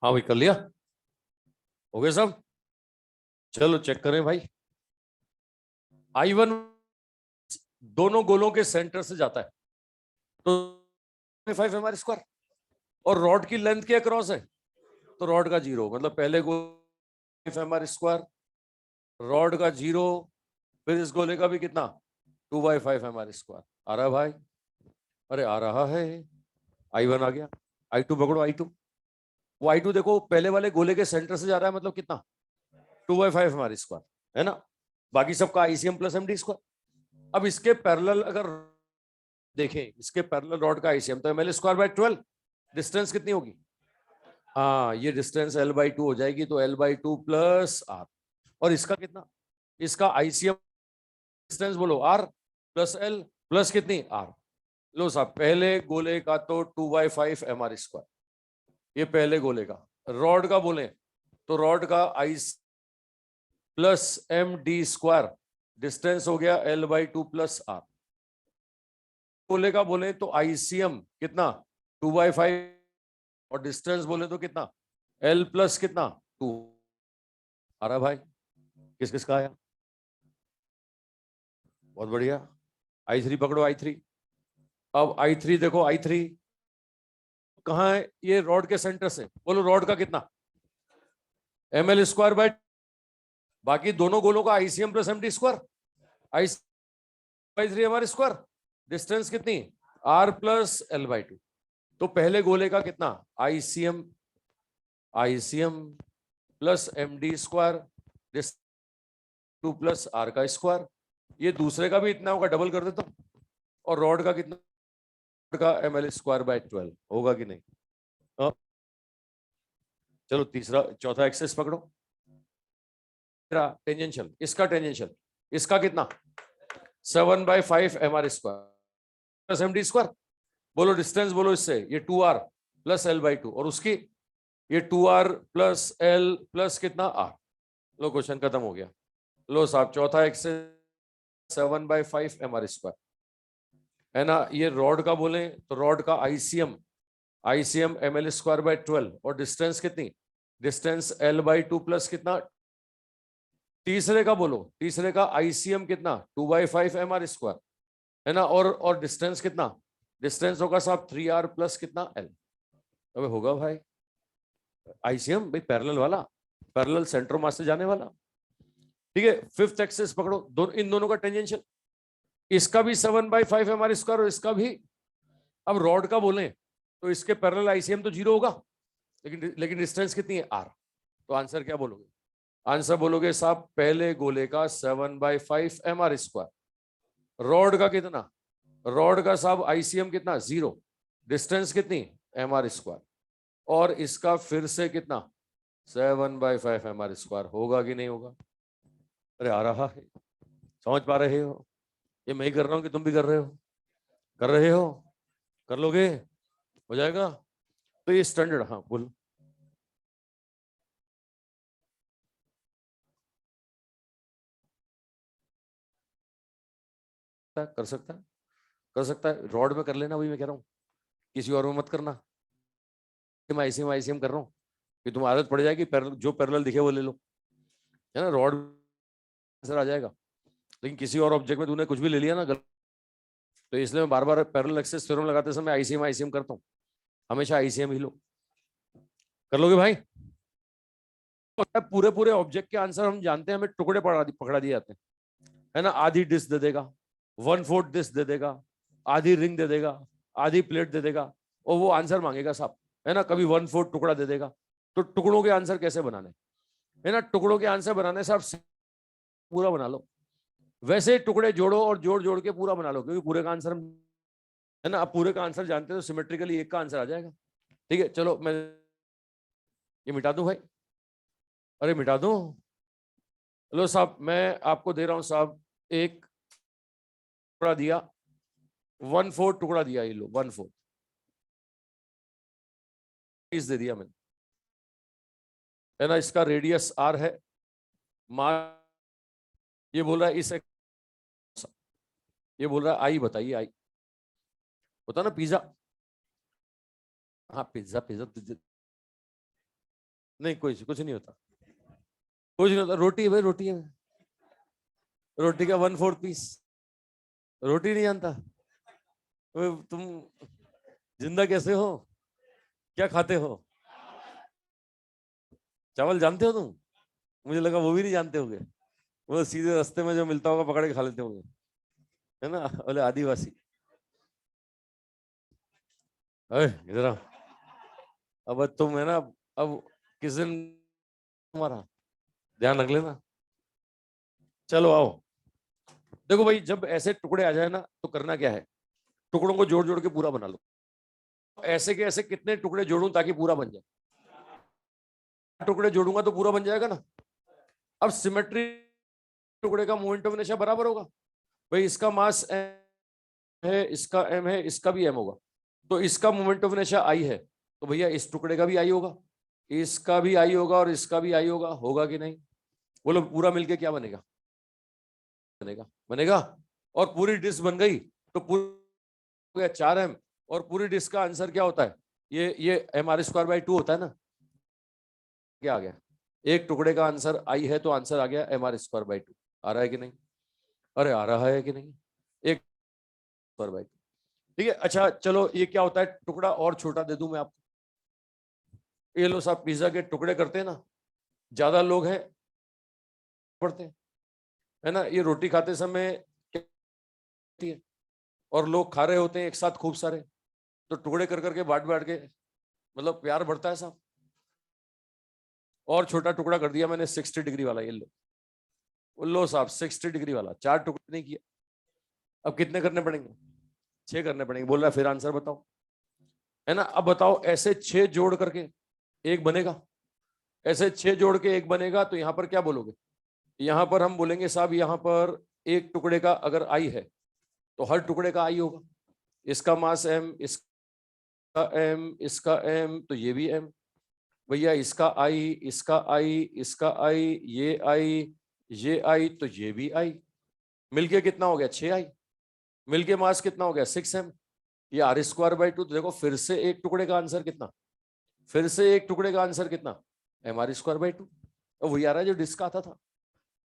हाँ भाई कर लिया, हो गया सब। चलो चेक करें भाई। I1 दोनों गोलों के सेंटर से जाता है, तो 5 एम आर स्क्वायर। और रॉड की लेंथ क्या क्रॉस है, तो रॉड का 0, मतलब पहले गोल 5 एम आर स्क्वायर, रॉड का 0, फिर इस गोले का भी कितना 2/5 एम आर स्क्वायर। आ रहा है भाई? अरे आ रहा है। I1 आ गया। I2 पकड़ो, I2। वो I2 देखो पहले वाले गोले के सेंटर से जा रहा है, मतलब कितना 2/5 एम आर स्क्वायर है ना। बाकी सबका ICM प्लस MD स्क्वायर। अब इसके पैरेलल अगर देखें, इसके पैरेलल रॉड का ICM तो ml²/12। डिस्टेंस कितनी होगी? हाँ, ये डिस्टेंस L/2 हो जाएगी, तो L/2 प्लस R। और इसका कितना, इसका ICM डिस्टेंस बोलो R प्लस L प्लस कितनी R। लो साहब, पहले गोले का तो 2/5 एम आर स्क्वायर, ये पहले गोले का। रॉड का बोले तो रॉड का I plus MD square, distance हो गया L/2 प्लस R। गोले का बोले तो ICM कितना 2/5, और डिस्टेंस बोले तो कितना L प्लस कितना 2। आ रहा भाई? किस किस का आया? बहुत बढ़िया। I3 पकड़ो, I3। अब I3 देखो, I3 कहाँ है? ये रॉड के सेंटर से, बोलो रॉड का कितना ml²/, बाकी दोनों गोलों का ICM plus MD square, I3 M R square, distance कितनी R प्लस L/2। तो पहले गोले का कितना ICM plus MD square, 2 plus R का स्क्वायर। ये दूसरे का भी इतना होगा, डबल कर देता हूं। और रॉड का कितना, का ml²/12 होगा कि नहीं? चलो तीसरा चौथा एक्सेस पकड़ो, टेंजेंशियल, इसका टेंजेंशियल, इसका कितना 7/5 mr square plus md square. बोलो डिस्टेंस, बोलो इससे, ये 2r प्लस l/2 और उसकी ये 2r प्लस l प्लस कितना r। लो क्वेश्चन खत्म हो गया। लो साहब चौथा एक्सेस 7/5 mr स्क्वायर है ना। ये रॉड का बोले तो रॉड का आईसीएम ml स्क्वायर बाय 12 और डिस्टेंस कितनी, डिस्टेंस l/2 प्लस कितना। तीसरे का बोलो, तीसरे का आईसीएम कितना 2/5 mr स्क्वायर है ना, और डिस्टेंस कितना, डिस्टेंस होगा साहब 3r प्लस कितना l। अबे होगा भाई आईसीएम भाई पैरेलल वाला, पैरेलल सेंटर मास से जाने वाला। ठीक है, फिफ्थ एक्सेस पकड़ो, इन दोनों का टेंजेंशियल, इसका भी 7/5 mr स्क्वायर और इसका भी। अब रॉड का बोले तो इसके पैरेलल आईसीएम तो 0 होगा, लेकिन डिस्टेंस कितनी है r। तो आंसर क्या बोलोगे, आंसर बोलोगे साहब पहले गोले का 7/5 mr स्क्वायर, रॉड का कितना, रॉड का साहब आईसीएम कितना 0, डिस्टेंस कितनी mr स्क्वायर, और इसका फिर से कितना 7/5 mr स्क्वायर। होगा कि नहीं होगा। अरे आ रहा है, समझ पा रहे हो, ये मैं ही कर रहा हूं कि तुम भी कर रहे हो, कर रहे हो, कर लोगे, हो जाएगा। तो ये स्टैंडर्ड, हाँ बोलो। कर सकता है, कर सकता है, रॉड में कर लेना, वही मैं कह रहा हूँ, किसी और में मत करना। मैं आईसीएम कर रहा हूँ कि तुम आदत पड़ जाएगी, जो पैरेलल दिखे वो ले लो, है ना, रॉड आंसर आ जाएगा। लेकिन किसी और ऑब्जेक्ट में तूने कुछ भी ले लिया ना गलत, तो इसलिए मैं बार बार पैरेलल एक्सेस थ्योरम लगाते समय आईसीएम करता हूँ, हमेशा आईसीएम ही लो। कर लोगे भाई। पूरे पूरे ऑब्जेक्ट के आंसर हम जानते हैं, हमें टुकड़े पकड़ा दिए जाते हैं, है ना। आधी डिस्क दे देगा, 1/4 डिस्क दे देगा, आधी रिंग दे देगा, आधी प्लेट दे देगा, और वो आंसर मांगेगा साहब, है ना। कभी 1/4 टुकड़ा दे देगा। तो टुकड़ों के आंसर कैसे बनाने, है ना, टुकड़ों के आंसर बनाने साहब पूरा बना लो, वैसे टुकड़े जोड़ो और जोड़ जोड़ के पूरा बना लो, क्योंकि पूरे का आंसर, है ना, आप पूरे का आंसर जानते हो तो सिमेट्रिकली एक का आंसर आ जाएगा। ठीक है, चलो मैं ये मिटा दूं भाई, अरे मिटा दूं। लो साहब मैं आपको दे रहा हूं साहब, एक टुकड़ा दिया, 1/4 टुकड़ा दिया, ये लो 1/4 पीस दे दिया मैंने, है ना। इसका रेडियस r है, ये बोल रहा है इस, ये बोल रहा है आई, बताइए आई, होता ना पिज्जा, हाँ पिज्जा पिज्जा नहीं, कुछ नहीं होता, कुछ नहीं होता, रोटी है भाई, रोटी है, रोटी का 1/4 पीस, रोटी नहीं जानता तुम, जिंदा कैसे हो, क्या खाते हो, चावल जानते हो तुम, मुझे लगा वो भी नहीं जानते होंगे, वो सीधे रास्ते में जो मिलता होगा पकड़ के खा लेते होंगे, है ना, बोले आदिवासी। इधर आओ, अब तुम है ना, अब किस दिन तुम्हारा ध्यान रख लेना। चलो आओ, देखो भाई जब ऐसे टुकड़े आ जाए ना तो करना क्या है, टुकड़ों को जोड़ जोड़ के पूरा बना लो। ऐसे के ऐसे कितने टुकड़े जोड़ूं ताकि पूरा बन जाए, टुकड़े जोड़ूंगा तो पूरा बन जाएगा ना। अब सिमेट्री, टुकड़े का मोमेंट ऑफ इनर्शिया बराबर होगा भाई, इसका मास है, इसका m है, इसका भी m होगा, तो इसका मोमेंट ऑफ इनर्शिया I है, तो भैया इस टुकड़े का भी I होगा, इसका भी I होगा और इसका भी I होगा। होगा कि नहीं, बोलो पूरा मिलके क्या बनेगा, बनेगा, बनेगा। और पूरी डिस्क बन गई तो पूरा 4m, और पूरी डिस्क का आंसर क्या होता है, ये mr²/2 होता है ना। क्या आ गया, एक टुकड़े का आंसर I है तो आंसर आ गया mr²/2। आ रहा है कि नहीं, अरे आ रहा है कि नहीं, एक पर, ठीक है। अच्छा चलो ये क्या होता है, टुकड़ा और छोटा दे दूं मैं आपको, ये लो साहब पिज्जा के टुकड़े करते हैं ना, ज्यादा लोग हैं पड़ते हैं, है ना, ये रोटी खाते समय क्या है, और लोग खा रहे होते हैं एक साथ खूब सारे, तो टुकड़े कर करके बांट बांट के, मतलब प्यार बढ़ता है साहब। और छोटा टुकड़ा कर दिया मैंने 60 डिग्री वाला, ये लो साहब 60 डिग्री वाला, 4 टुकड़े नहीं किया। अब कितने करने पड़ेंगे, 6 करने पड़ेंगे। बोल रहा है फिर आंसर बताओ, है ना। अब बताओ ऐसे 6 जोड़ करके एक बनेगा, ऐसे 6 जोड़ के एक बनेगा, तो यहाँ पर क्या बोलोगे? यहाँ पर हम बोलेंगे साहब यहाँ पर एक टुकड़े का अगर आई है तो हर टुकड़े का आई होगा। इसका मास m, इसका m, इसका m, तो ये भी m। भैया इसका आई, इसका आई, इसका आई, ये आई, तो ये भी आई। मिलके कितना हो गया? 6i। मिलके मास कितना हो गया? 6m। ये r²/2। तो देखो फिर से एक टुकड़े का आंसर कितना? फिर से एक टुकड़े का आंसर कितना? mr²/2। और वही आ रहा है जो डिस्क आता था।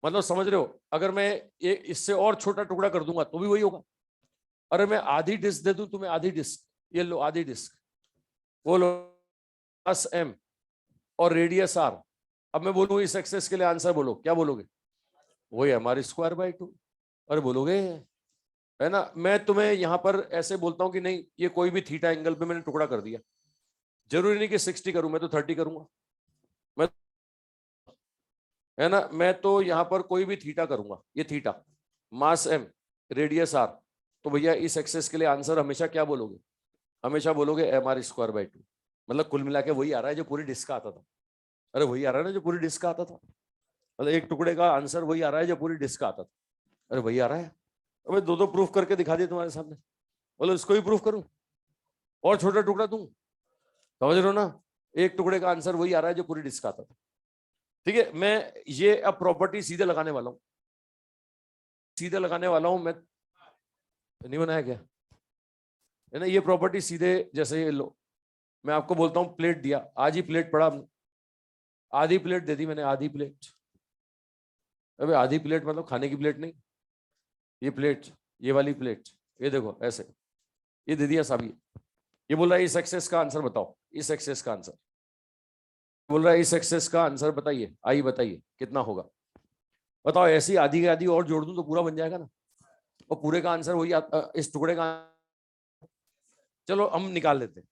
मतलब समझ रहे हो? अगर मैं एक इससे और छोटा टुकड़ा कर दूंगा तो भी वही होगा। अरे मैं आधी डिस्क दे दूं तुम्हें, आधी डिस्क, ये लो आधी डिस्क, वो लो मास m और रेडियस r। अब मैं बोलूं इस एक्सेस के लिए आंसर बोलो, क्या बोलोगे? वही mr²/2। अरे बोलोगे, है ना? मैं तुम्हें यहां पर ऐसे बोलता हूं कि नहीं ये कोई भी थीटा एंगल पे मैंने टुकड़ा कर दिया, जरूरी नहीं कि 60 करूं, मैं तो 30 करूंगा, मैं, है ना? मैं तो यहां पर कोई भी थीटा करूंगा, ये थीटा, मास m, रेडियस r। तो भैया इस एक्सेस के लिए आंसर हमेशा क्या बोलोगे? हमेशा बोलोगे mr²/2। मतलब कुल मिला के वही आ रहा है जो पूरी डिस्क का आता था। अरे वही आ रहा है ना जो पूरी डिस्क का आता था। मतलब एक टुकड़े का आंसर वही आ रहा है जो पूरी डिस्क का आता था। अरे वही आ रहा है। अबे दो प्रूफ करके दिखा दिए तुम्हारे सामने। बोलो इसको ही प्रूफ करूं और छोटा टुकड़ा दूं? समझ रहे हो ना? एक टुकड़े का आंसर वही आ रहा है जो पूरी डिस्क का आता था। ठीक है, मैं ये अब प्रॉपर्टी सीधे लगाने वाला हूं, सीधे लगाने वाला हूं मैं। नहीं बनाया क्या? है ना? ये प्रॉपर्टी सीधे जैसे ये लो, मैं आपको बोलता हूं प्लेट दिया, आज ही प्लेट पड़ा, आधी प्लेट दे दी मैंने, आधी प्लेट। अबे आधी प्लेट मतलब खाने की प्लेट नहीं, ये प्लेट, ये वाली प्लेट, ये देखो ऐसे, ये दे दिया साहब। ये बोल रहा है इस एक्सेस का आंसर बताओ, इस एक्सेस का आंसर बोल रहा है, इस एक्सेस का आंसर बताइए, आई बताइए कितना होगा? बताओ, ऐसी आधी की आधी और जोड़ दूं तो पूरा बन जाएगा ना? और पूरे का आंसर वही इस टुकड़े का। चलो हम निकाल लेते हैं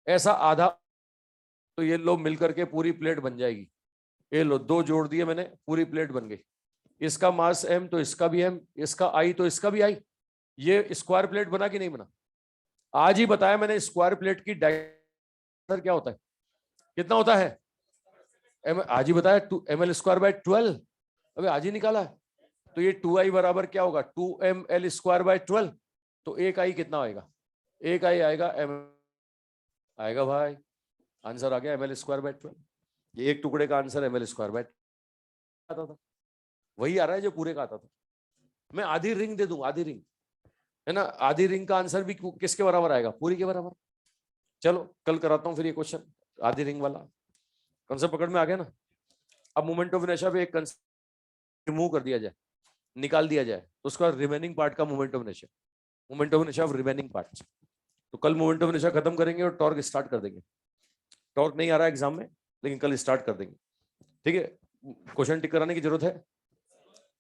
ऐसा आधा, तो ये लो मिल करके पूरी प्लेट बन जाएगी। ये लो दो जोड़ दिए मैंने, पूरी प्लेट बन गई। इसका मास m तो इसका भी m, इसका आई तो इसका भी आई। ये स्क्वायर प्लेट बना कि नहीं बना? आज ही बताया मैंने स्क्वायर प्लेट की डायमीटर क्या होता है, कितना होता है? आज ही बताया, 2ml²/12। अबे आज ही निकाला है। तो ये 2i बराबर क्या होगा? 2ml²/12। तो एक आई कितना आएगा? एक आई आएगा m आएगा भाई। आंसर आ गया ml²/12। ये एक टुकड़े का आंसर ml² आता था, वही आ रहा है जो पूरे का आता था। मैं आधी रिंग दे दूं, आधी रिंग, है ना? आधी रिंग का आंसर भी किसके बराबर आएगा? पूरी के बराबर। चलो कल कराता हूं फिर ये क्वेश्चन, आधी रिंग वाला। कंसेप्ट पकड़ में आ गया ना? अब मोमेंट ऑफ इनर्शिया पे एक कंसेप्ट रिमूव कर दिया जाए, निकाल दिया जाए, तो उसका रिमेनिंग पार्ट का moment of inertia, moment of inertia of remaining part. तो कल मोमेंट ऑफ इनर्शिया खत्म करेंगे और टॉर्क स्टार्ट कर देंगे। टॉर्क नहीं आ रहा है एग्जाम में, लेकिन कल स्टार्ट कर देंगे। ठीक है, क्वेश्चन टिक कराने की जरूरत है?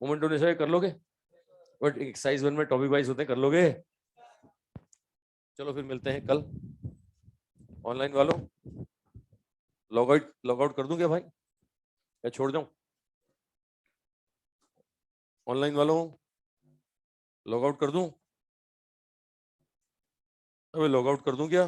मोमेंट ऑफ इनर्शिया कर लोगे? बट एक्सरसाइज 1 में टॉपिक वाइज होते हैं, कर लोगे? चलो फिर मिलते हैं कल। ऑनलाइन वालों लॉग आउट कर दूं क्या भाई, या छोड़ जाऊं? ऑनलाइन वालों लॉग आउट कर दूं? अबे लॉग आउट कर दूं क्या?